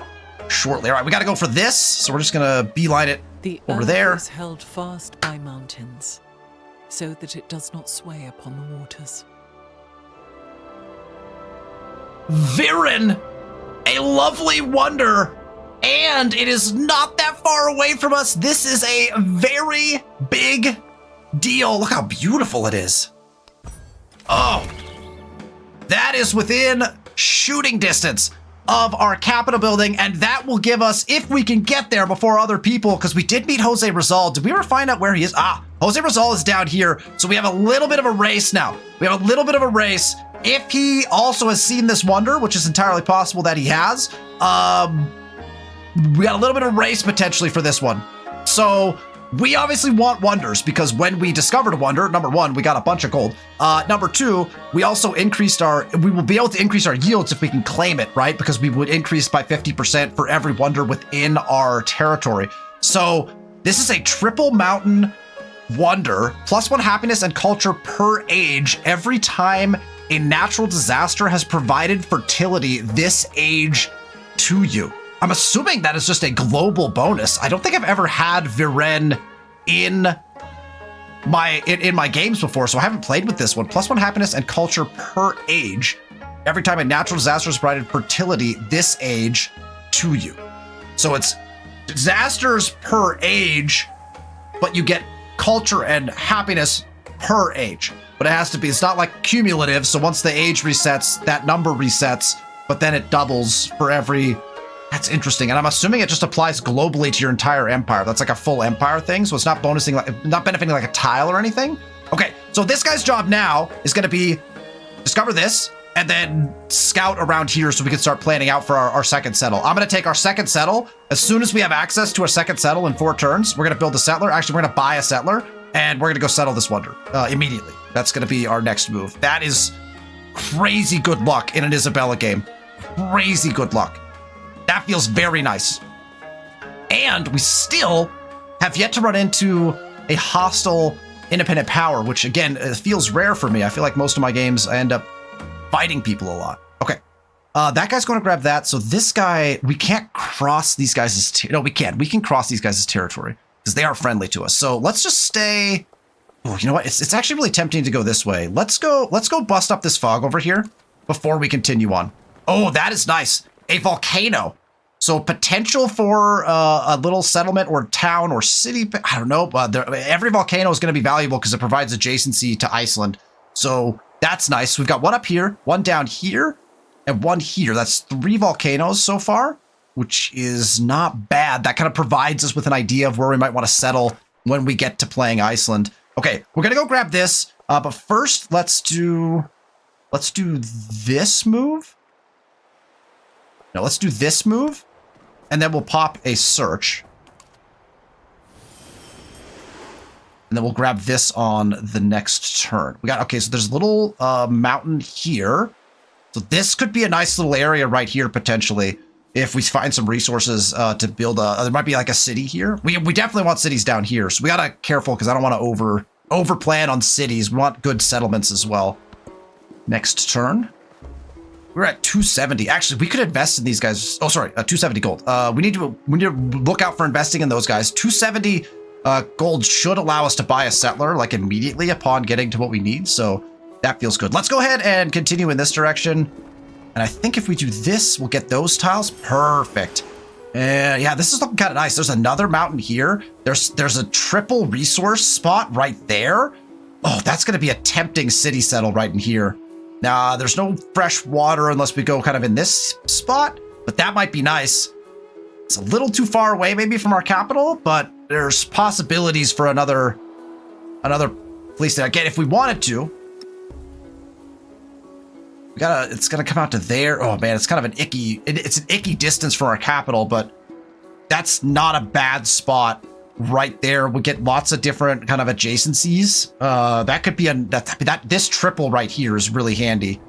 shortly. All right, we got to go for this, so we're just going to beeline it over there. The earth is held fast by mountains, so that it does not sway upon the waters. Viren, a lovely wonder, and it is not that far away from us. This is a very big deal. Look how beautiful it is. Oh, that is within shooting distance of our Capitol building, and that will give us, if we can get there before other people, because we did meet Jose Rizal. Did we ever find out where he is? Jose Rizal is down here, so we have a little bit of a race now. We have a little bit of a race. If he also has seen this wonder, which is entirely possible that he has, we got a little bit of a race potentially for this one. So we obviously want wonders, because when we discovered a wonder, number one, we got a bunch of gold. Number two, we also we will be able to increase our yields if we can claim it, right? Because we would increase by 50% for every wonder within our territory. So this is a triple mountain wonder, +1 happiness and culture per age every time a natural disaster has provided fertility this age to you. I'm assuming that is just a global bonus. I don't think I've ever had Viren in my games before, so I haven't played with this one. +1 happiness and culture per age every time a natural disaster has provided fertility this age to you. So it's disasters per age, but you get culture and happiness per age. But it has to be, it's not like cumulative, so once the age resets, that number resets, but then it doubles for every... That's interesting, and I'm assuming it just applies globally to your entire empire. That's like a full empire thing, so it's not bonusing, not benefiting like a tile or anything. Okay, so this guy's job now is going to be discover this, and then scout around here so we can start planning out for our second settle. I'm going to take our second settle. As soon as we have access to a second settle in 4 turns, we're going to build a settler. Actually, we're going to buy a settler, and we're going to go settle this wonder immediately. That's going to be our next move. That is crazy good luck in an Isabella game. Crazy good luck. That feels very nice. And we still have yet to run into a hostile independent power, which again, feels rare for me. I feel like most of my games, I end up fighting people a lot. Okay. That guy's going to grab that. So this guy, we can't cross these guys' no, we can. We can cross these guys' territory because they are friendly to us. So let's just stay. Oh, you know what? It's actually really tempting to go this way. Let's go bust up this fog over here before we continue on. Oh, that is nice. A volcano. So potential for a little settlement or town or city. I don't know. Every volcano is going to be valuable because it provides adjacency to Iceland. So that's nice. We've got one up here, one down here, and one here. That's 3 volcanoes so far, which is not bad. That kind of provides us with an idea of where we might want to settle when we get to playing Iceland. Okay, we're going to go grab this. But first, let's do this move. No, let's do this move. And then we'll pop a search. And then we'll grab this on the next turn. Okay, so there's a little mountain here. So this could be a nice little area right here, potentially, if we find some resources to build there might be like a city here. We definitely want cities down here. So we gotta careful because I don't want to over plan on cities. We want good settlements as well. Next turn. We're at 270. Actually, we could invest in these guys. Oh, sorry, 270 gold. We need to look out for investing in those guys. 270 gold should allow us to buy a settler like immediately upon getting to what we need. So that feels good. Let's go ahead and continue in this direction. And I think if we do this, we'll get those tiles. Perfect. Yeah, this is looking kind of nice. There's another mountain here. There's a triple resource spot right there. Oh, that's going to be a tempting city settle right in here. Now, there's no fresh water unless we go kind of in this spot, but that might be nice. It's a little too far away maybe from our capital, but there's possibilities for another place there. Again, if we wanted to, it's gonna come out to there. Oh man, it's kind of it's an icky distance from our capital, but that's not a bad spot right there. We get lots of different kind of adjacencies. That could be this triple right here is really handy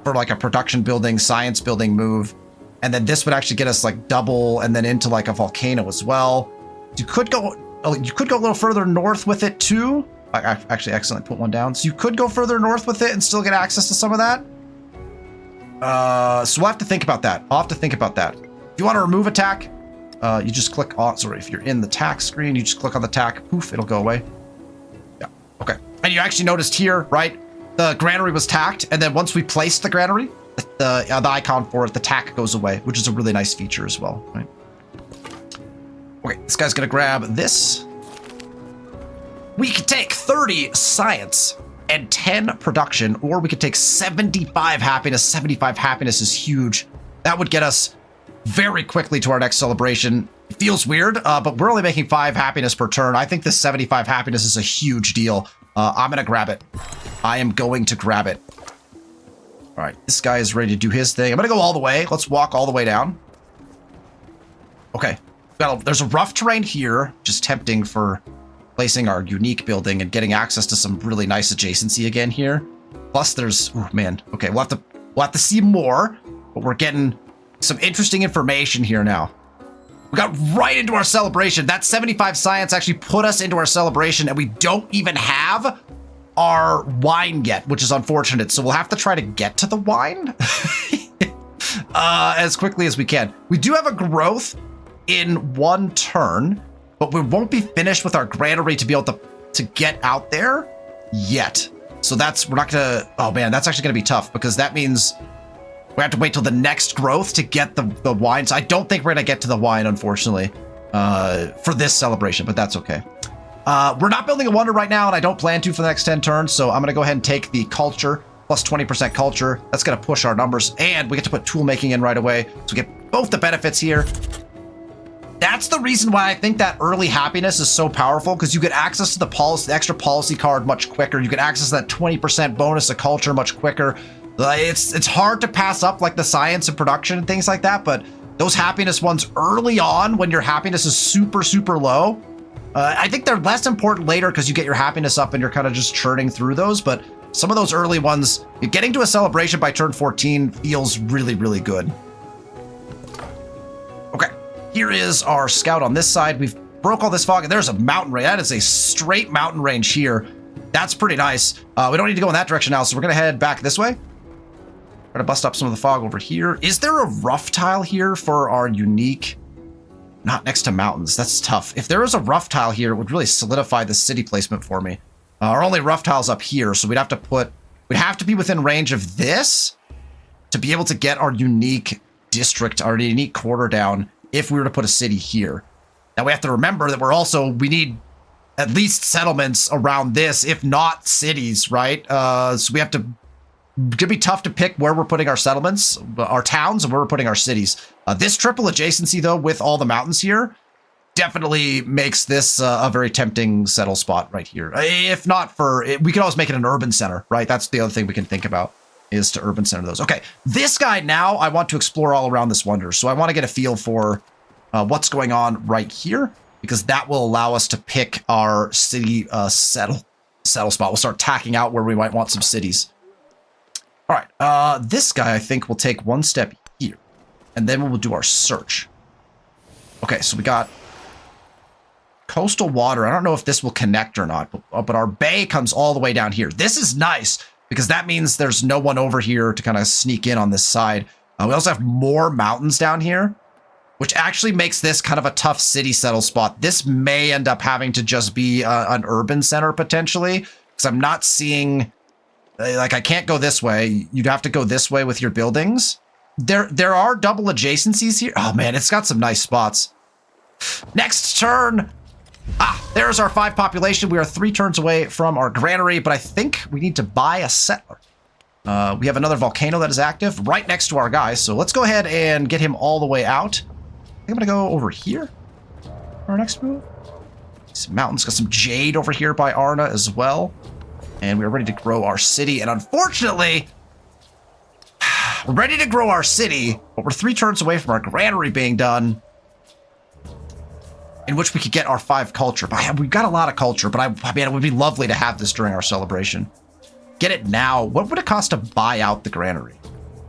for like a production building, science building move. And then this would actually get us like double and then into like a volcano as well. You could go a little further north with it too. I actually accidentally put one down. So you could go further north with it and still get access to some of that. So we'll have to think about that. I'll have to think about that. If you want to remove attack, you just click on, sorry, if you're in the tack screen, you just click on the tack, poof, it'll go away. Yeah, okay. And you actually noticed here, right? The granary was tacked, and then once we placed the granary, the icon for it, the tack goes away, which is a really nice feature as well, right? Okay, this guy's gonna grab this. We could take 30 science and 10 production, or we could take 75 happiness. 75 happiness is huge. That would get us very quickly to our next celebration. It feels weird, but we're only making 5 happiness per turn. I think this 75 happiness is a huge deal. I'm gonna grab it. I am going to grab it. All right, this guy is ready to do his thing. I'm gonna go all the way. Let's walk all the way down. Okay, there's a rough terrain here, just tempting for placing our unique building and getting access to some really nice adjacency again here. Plus there's, oh man, okay, we'll have to see more, but we're getting some interesting information here now. We got right into our celebration. That 75 science actually put us into our celebration, and we don't even have our wine yet, which is unfortunate. So we'll have to try to get to the wine as quickly as we can. We do have a growth in 1 turn, but we won't be finished with our granary to be able to get out there yet. So we're not gonna, oh man, that's actually gonna be tough, because that means we have to wait till the next growth to get the wine. So I don't think we're gonna get to the wine, unfortunately, for this celebration, but that's okay. We're not building a wonder right now, and I don't plan to for the next 10 turns, so I'm gonna go ahead and take the culture, plus 20% culture. That's gonna push our numbers, and we get to put tool making in right away, so we get both the benefits here. That's the reason why I think that early happiness is so powerful, because you get access to the extra policy card much quicker. You get access to that 20% bonus of culture much quicker. It's hard to pass up, like the science and production and things like that, but those happiness ones early on, when your happiness is super, super low, I think they're less important later because you get your happiness up and you're kind of just churning through those. But some of those early ones, getting to a celebration by turn 14 feels really, really good. Okay. Here is our scout on this side. We've broke all this fog, and there's a mountain range. That is a straight mountain range here. That's pretty nice. We don't need to go in that direction now, so we're going to head back this way. We're going to bust up some of the fog over here. Is there a rough tile here for our unique? Not next to mountains. That's tough. If there was a rough tile here, it would really solidify the city placement for me. Our only rough tile's up here, so we'd have to be within range of this to be able to get our unique district, our unique quarter down, if we were to put a city here. Now we have to remember that we need at least settlements around this, if not cities, right? So we have to, it's gonna be tough to pick where we're putting our settlements, our towns, and where we're putting our cities. This triple adjacency, though, with all the mountains here, definitely makes this a very tempting settle spot right here. If not for, we could always make it an urban center, right? That's the other thing we can think about, is to urban center those. Okay, this guy now, I want to explore all around this wonder. So I want to get a feel for what's going on right here, because that will allow us to pick our city settle spot. We'll start tacking out where we might want some cities. All right, this guy I think will take one step here, and then we'll do our search. Okay, so we got coastal water. I don't know if this will connect or not, but our bay comes all the way down here. This is nice, because that means there's no one over here to kind of sneak in on this side. We also have more mountains down here, which actually makes this kind of a tough city settle spot. This may end up having to just be an urban center potentially, because I'm not seeing, like, I can't go this way. You'd have to go this way with your buildings. There are double adjacencies here. Oh man, it's got some nice spots. Next turn. There's our 5 population. We are 3 turns away from our granary, but I think we need to buy a settler. We have another volcano that is active right next to our guy, so let's go ahead and get him all the way out. I think I'm gonna go over here for our next move. Some mountains, got some jade over here by Arna as well. And we're ready to grow our city, and unfortunately, we're ready to grow our city, but we're 3 turns away from our granary being done, in which we could get our 5 culture. But we've got a lot of culture, but I mean, it would be lovely to have this during our celebration. Get it now. What would it cost to buy out the granary?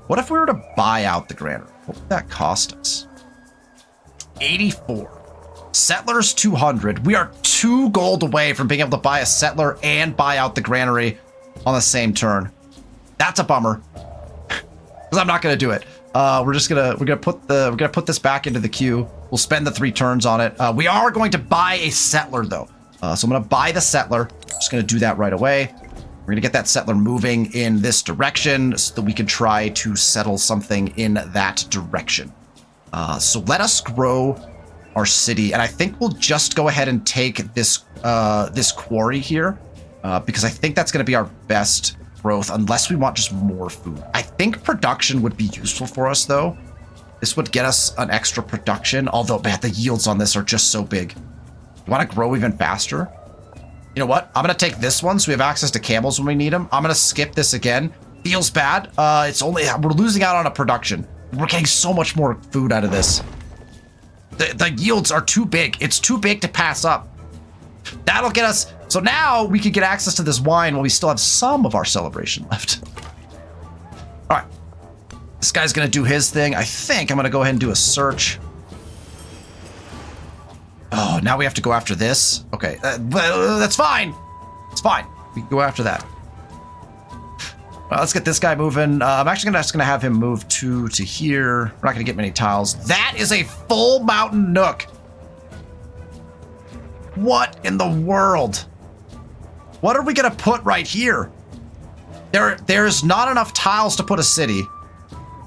What if we were to buy out the granary? What would that cost us? 84. Settlers 200. We are 2 gold away from being able to buy a settler and buy out the granary on the same turn. That's a bummer. because I'm not gonna do it. We're gonna put this back into the queue. We'll spend the 3 turns on it. We are going to buy a settler though. So I'm gonna buy the settler. Just gonna do that right away. We're gonna get that settler moving in this direction so that we can try to settle something in that direction. So let us grow our city, and I think we'll just go ahead and take this this quarry here because I think that's gonna be our best growth unless we want just more food. I think production would be useful for us though. This would get us an extra production, although man, the yields on this are just so big. You want to grow even faster? You know what? I'm going to take this one so we have access to camels when we need them. I'm going to skip this again. Feels bad. We're losing out on a production. We're getting so much more food out of this. The yields are too big. It's too big to pass up. That'll get us. So now we can get access to this wine while we still have some of our celebration left. All right. This guy's going to do his thing. I think I'm going to go ahead and do a search. Oh, now we have to go after this? Okay, that's fine. It's fine. We can go after that. Let's get this guy moving. I'm actually just gonna have him move to here. We're not gonna get many tiles. That is a full mountain nook. What in the world? What are we gonna put right here? There's not enough tiles to put a city.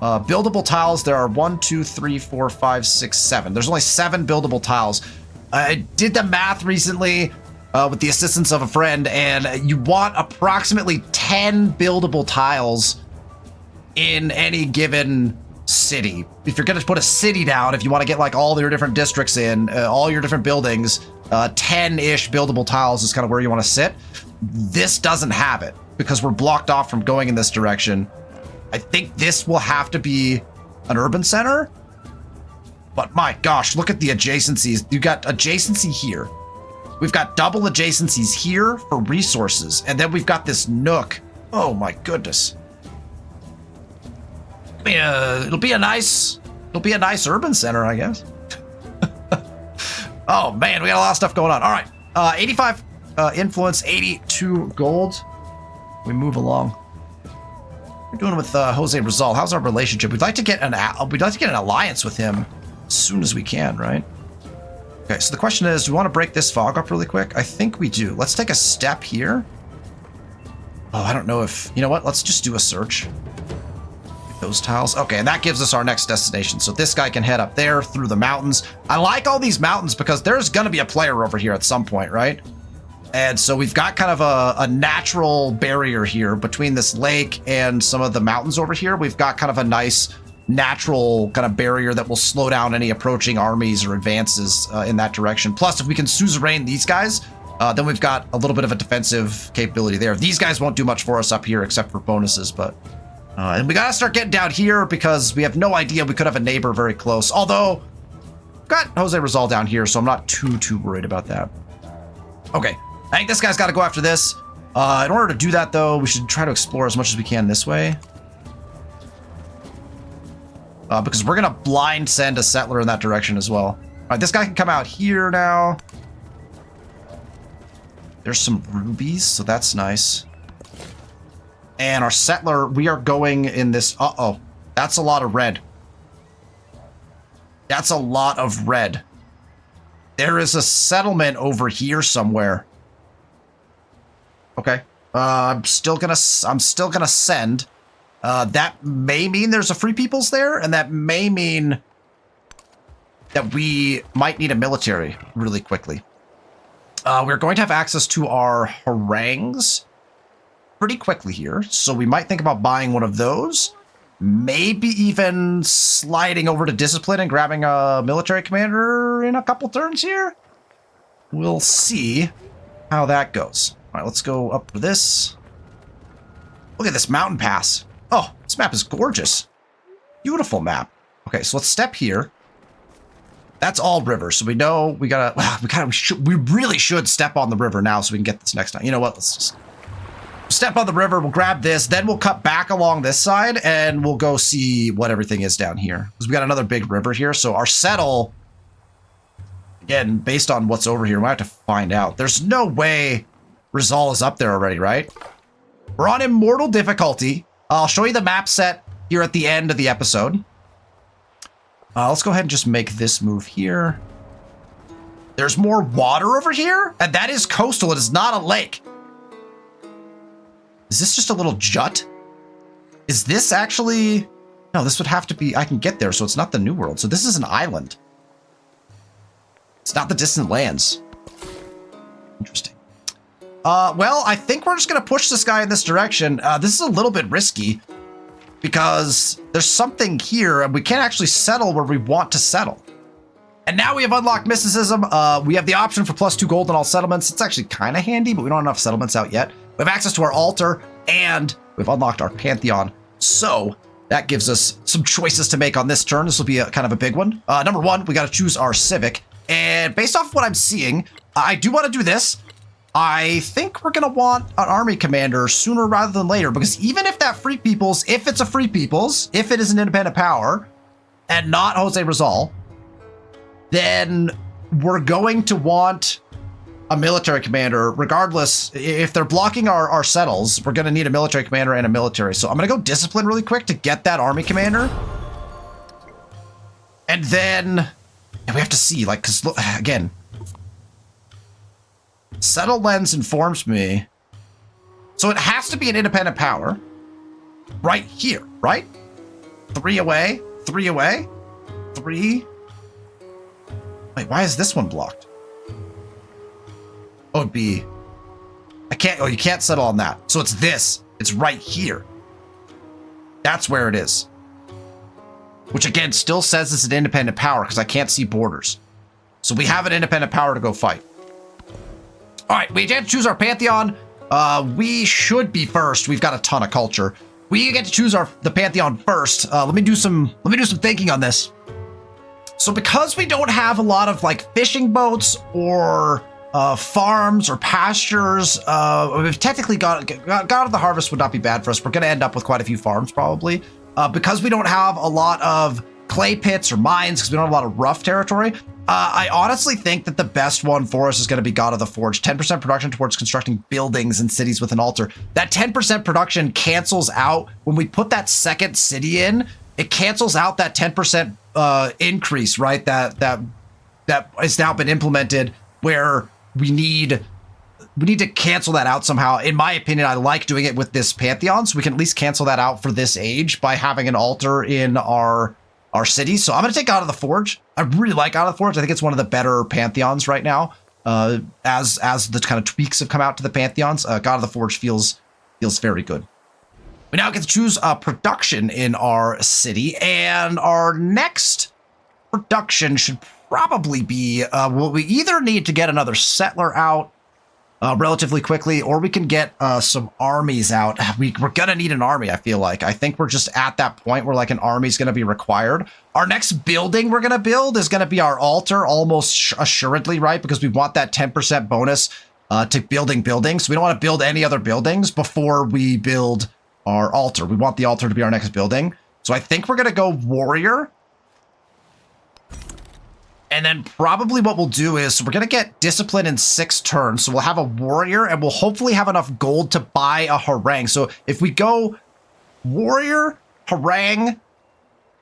Buildable tiles, there are 1, 2, 3, 4, 5, 6, 7. There's only 7 buildable tiles. I did the math recently with the assistance of a friend, and you want approximately 10 buildable tiles in any given city. If you're going to put a city down, if you want to get like all your different districts in, all your different buildings, 10-ish buildable tiles is kind of where you want to sit. This doesn't have it because we're blocked off from going in this direction. I think this will have to be an urban center. But my gosh, look at the adjacencies. You got adjacency here. We've got double adjacencies here for resources. And then we've got this nook. Oh my goodness. It'll be a nice urban center, I guess. Oh man, we got a lot of stuff going on. All right, 85 influence, 82 gold. We move along. We're doing with Jose Rizal. How's our relationship? We'd like to get an alliance with him as soon as we can, right? Okay, so the question is, do we want to break this fog up really quick? I think we do. Let's take a step here. Oh, I don't know if, you know what? Let's just do a search. Those tiles. Okay, and that gives us our next destination. So this guy can head up there through the mountains. I like all these mountains because there's going to be a player over here at some point, right? And so we've got kind of a natural barrier here between this lake and some of the mountains over here. We've got kind of a nice natural kind of barrier that will slow down any approaching armies or advances in that direction. Plus, if we can suzerain these guys, then we've got a little bit of a defensive capability there. These guys won't do much for us up here except for bonuses, but... and we gotta start getting down here because we have no idea. We could have a neighbor very close. Although, I've got Jose Rizal down here, so I'm not too worried about that. Okay, I think this guy's got to go after this. In order to do that, though, we should try to explore as much as we can this way. Because we're gonna blind send a settler in that direction as well. All right, this guy can come out here now. There's some rubies, so that's nice. And our settler, we are going in this... Uh-oh. That's a lot of red. That's a lot of red. There is a settlement over here somewhere. Okay. I'm still gonna send. That may mean there's a Free Peoples there, and that may mean that we might need a military really quickly. We're going to have access to our harangues pretty quickly here, so we might think about buying one of those. Maybe even sliding over to discipline and grabbing a military commander in a couple turns here. We'll see how that goes. All right, let's go up for this. Look at this mountain pass. Oh, this map is gorgeous. Beautiful map. Okay, so let's step here. That's all river, so we know we really should step on the river now so we can get this next time. You know what? Let's just step on the river. We'll grab this, then we'll cut back along this side, and we'll go see what everything is down here. Because we got another big river here, so our settle, again, based on what's over here, we might have to find out. There's no way Rizal is up there already, right? We're on immortal difficulty. I'll show you the map set here at the end of the episode. Let's go ahead and just make this move here. There's more water over here, and that is coastal. It is not a lake. Is this just a little jut? Is this actually... No, this would have to be... I can get there, so it's not the New World. So this is an island. It's not the distant lands. Interesting. Well, I think we're just going to push this guy in this direction. This is a little bit risky because there's something here and we can't actually settle where we want to settle. And now we have unlocked mysticism. We have the option for +2 gold on all settlements. It's actually kind of handy, but we don't have enough settlements out yet. We have access to our altar and we've unlocked our pantheon. So that gives us some choices to make on this turn. This will be kind of a big one. Number one, we got to choose our civic. And based off of what I'm seeing, I do want to do this. I think we're going to want an army commander sooner rather than later, because even if that free people's, if it's a free people's, if it is an independent power and not Jose Rizal, then we're going to want a military commander. Regardless, if they're blocking our settles, we're going to need a military commander and a military. So I'm going to go discipline really quick to get that army commander. And then we have to see, like, because again, Settle Lens informs me. So it has to be an independent power right here, right? 3 away, 3 away, 3. Wait, why is this one blocked? Oh, it'd be... I can't... Oh, you can't settle on that. So it's this. It's right here. That's where it is. Which, again, still says it's an independent power because I can't see borders. So we have an independent power to go fight. All right, we get to choose our pantheon. We should be first. We've got a ton of culture. We get to choose the pantheon first. Let me do some thinking on this. So because we don't have a lot of like fishing boats or farms or pastures, we've technically God of the Harvest would not be bad for us. We're going to end up with quite a few farms probably. Because we don't have a lot of clay pits or mines, because we don't have a lot of rough territory, I honestly think that the best one for us is going to be God of the Forge. 10% production towards constructing buildings and cities with an altar. That 10% production cancels out when we put that second city in. It cancels out that 10% increase, right? That has now been implemented, where we need to cancel that out somehow. In my opinion, I like doing it with this pantheon, so we can at least cancel that out for this age by having an altar in our city. So I'm going to take God of the Forge. I really like God of the Forge. I think it's one of the better pantheons right now. As the kind of tweaks have come out to the pantheons, God of the Forge feels very good. We now get to choose production in our city, and our next production should probably be, well, we either need to get another settler out relatively quickly, or we can get some armies out. We're gonna need an army, I feel like. I think we're just at that point where like an army's gonna be required. Our next building we're gonna build is gonna be our altar, almost assuredly, right? Because we want that 10% bonus to building buildings. We don't want to build any other buildings before we build our altar. We want the altar to be our next building. So I think we're gonna go warrior. And then probably what we'll do is we're going to get discipline in 6 turns. So we'll have a warrior and we'll hopefully have enough gold to buy a harangue. So if we go warrior, harangue,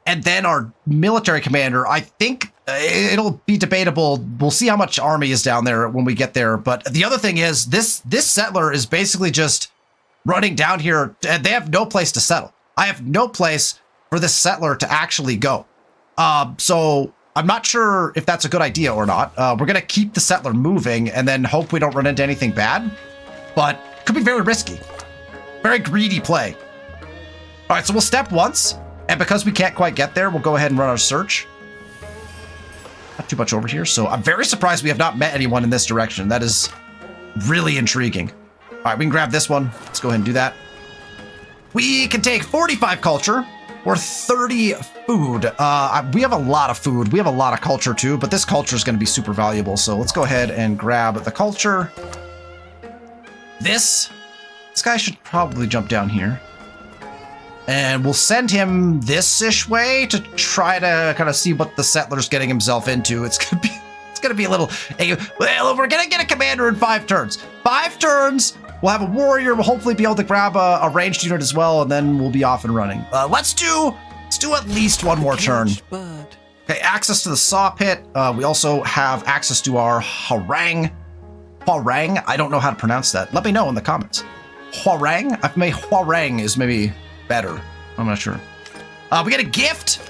and then our military commander, I think it'll be debatable. We'll see how much army is down there when we get there. But the other thing is this settler is basically just running down here, and they have no place to settle. I have no place for this settler to actually go. So I'm not sure if that's a good idea or not. We're going to keep the settler moving and then hope we don't run into anything bad. But could be very risky. Very greedy play. All right, so we'll step once. And because we can't quite get there, we'll go ahead and run our search. Not too much over here. So I'm very surprised we have not met anyone in this direction. That is really intriguing. All right, we can grab this one. Let's go ahead and do that. We can take 45 culture. Or 30 food. We have a lot of food. We have a lot of culture too, but this culture is going to be super valuable. So let's go ahead and grab the culture. This guy should probably jump down here. And we'll send him this-ish way to try to kind of see what the settler's getting himself into. It's going to be a little... Well, we're going to get a commander in 5 turns. 5 turns We'll have a warrior. We'll hopefully be able to grab a ranged unit as well, and then we'll be off and running. Let's do at least one more turn. Bird. Okay, access to the saw pit. We also have access to our harang. Harang? I don't know how to pronounce that. Let me know in the comments. Harang? I've made harang is maybe better. I'm not sure. We get a gift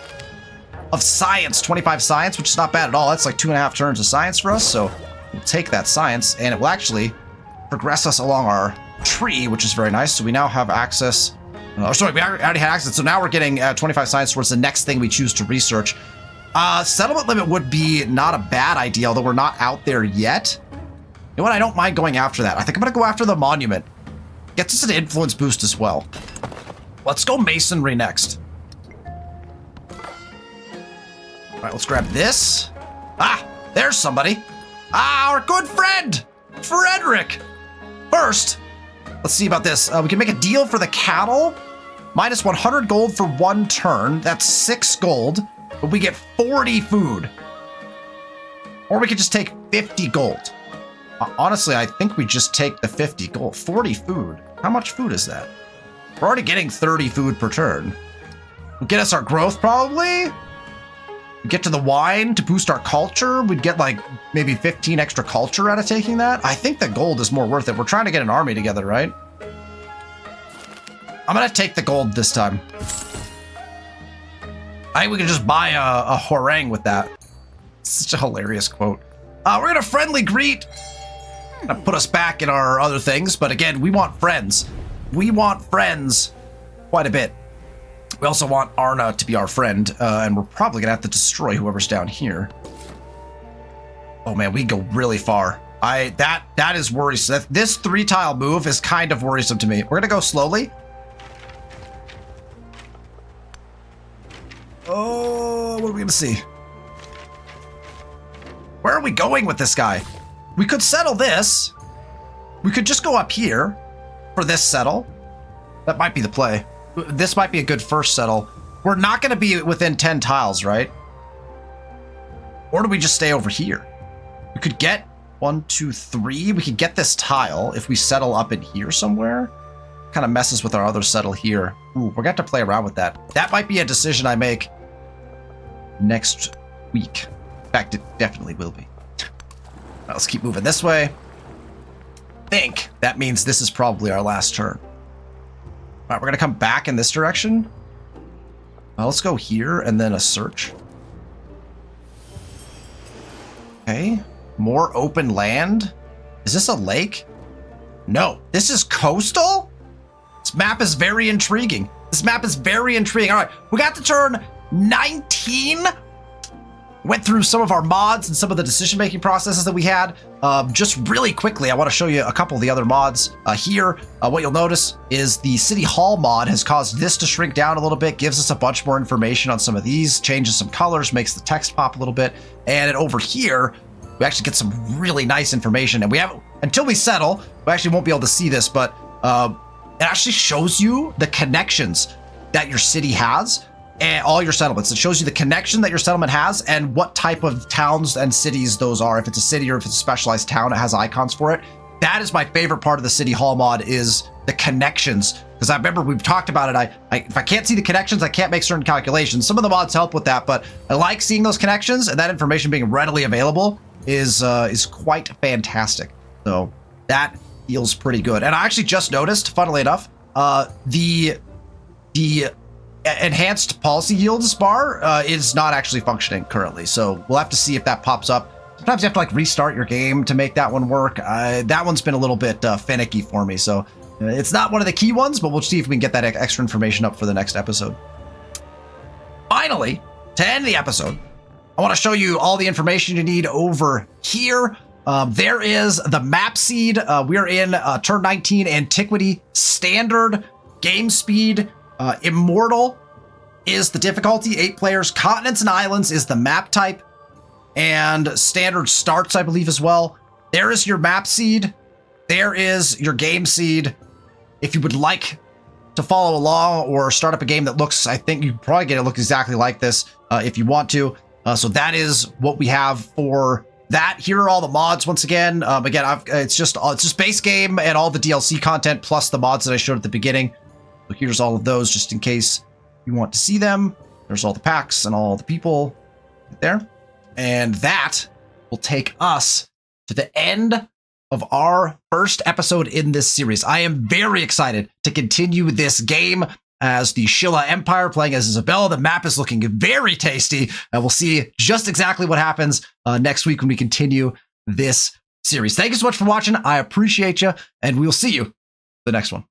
of science, 25 science, which is not bad at all. That's like 2.5 turns of science for us. So we'll take that science, and it will actually progress us along our tree, which is very nice. So we now have access. Sorry, we already had access. So now we're getting 25 science towards the next thing we choose to research. Settlement limit would be not a bad idea, although we're not out there yet. You know what? I don't mind going after that. I think I'm going to go after the monument. Gets us an influence boost as well. Let's go masonry next. All right, let's grab this. Ah, there's somebody. Ah, our good friend, Frederick. First, let's see about this. We can make a deal for the cattle. Minus 100 gold for 1 turn. That's 6 gold. But we get 40 food. Or we could just take 50 gold. Honestly, I think we just take the 50 gold. 40 food. How much food is that? We're already getting 30 food per turn. We'll get us our growth, probably. We get to the wine to boost our culture. We'd get like maybe 15 extra culture out of taking that. I think the gold is more worth it. We're trying to get an army together, right? I'm going to take the gold this time. I think we can just buy a harang with that. Such a hilarious quote. We're going to friendly greet. Gonna put us back in our other things, but again, we want friends. We want friends quite a bit. We also want Arna to be our friend, and we're probably going to have to destroy whoever's down here. Oh man, we go really far. That is worrisome. This 3-tile move is kind of worrisome to me. We're going to go slowly. Oh, what are we going to see? Where are we going with this guy? We could settle this. We could just go up here for this settle. That might be the play. This might be a good first settle. We're not going to be within 10 tiles, right? Or do we just stay over here? We could get 1, 2, 3. We could get this tile if we settle up in here somewhere. Kind of messes with our other settle here. Ooh, we're going to have to play around with that. That might be a decision I make next week. In fact, it definitely will be. Right, let's keep moving this way. I think that means this is probably our last turn. All right, we're going to come back in this direction. Let's go here and then a search. Okay, more open land. Is this a lake? No, this is coastal? This map is very intriguing. This map is very intriguing. All right, we got to turn 19. Went through some of our mods and some of the decision-making processes that we had. Just really quickly, I want to show you a couple of the other mods here. What you'll notice is the City Hall mod has caused this to shrink down a little bit, gives us a bunch more information on some of these, changes some colors, makes the text pop a little bit. And over here, we actually get some really nice information. And we have, until we settle, we actually won't be able to see this, but it actually shows you the connections that your city has. And all your settlements. It shows you the connection that your settlement has and what type of towns and cities those are. If it's a city or if it's a specialized town, it has icons for it. That is my favorite part of the City Hall mod, is the connections. Because I remember we've talked about it. If I can't see the connections, I can't make certain calculations. Some of the mods help with that, but I like seeing those connections, and that information being readily available is quite fantastic. So that feels pretty good. And I actually just noticed, funnily enough, the enhanced policy yields bar is not actually functioning currently, so we'll have to see if that pops up. Sometimes you have to like restart your game to make that one work. That one's been a little bit finicky for me, so it's not one of the key ones, but we'll see if we can get that extra information up for the next episode. Finally, to end the episode, I want to show you all the information you need over here. There is the map seed. We're in turn 19, Antiquity, Standard, Game Speed, Immortal is the difficulty, 8 players. Continents and Islands is the map type. And Standard starts, I believe, as well. There is your map seed. There is your game seed. If you would like to follow along or start up a game that looks, I think you probably get it look exactly like this if you want to. So that is what we have for that. Here are all the mods once again. It's just base game and all the DLC content plus the mods that I showed at the beginning. So here's all of those just in case you want to see them. There's all the packs and all the people right there. And that will take us to the end of our first episode in this series. I am very excited to continue this game as the Shilla Empire, playing as Isabella. The map is looking very tasty, and we'll see just exactly what happens next week when we continue this series. Thank you so much for watching. I appreciate you, and we'll see you the next one.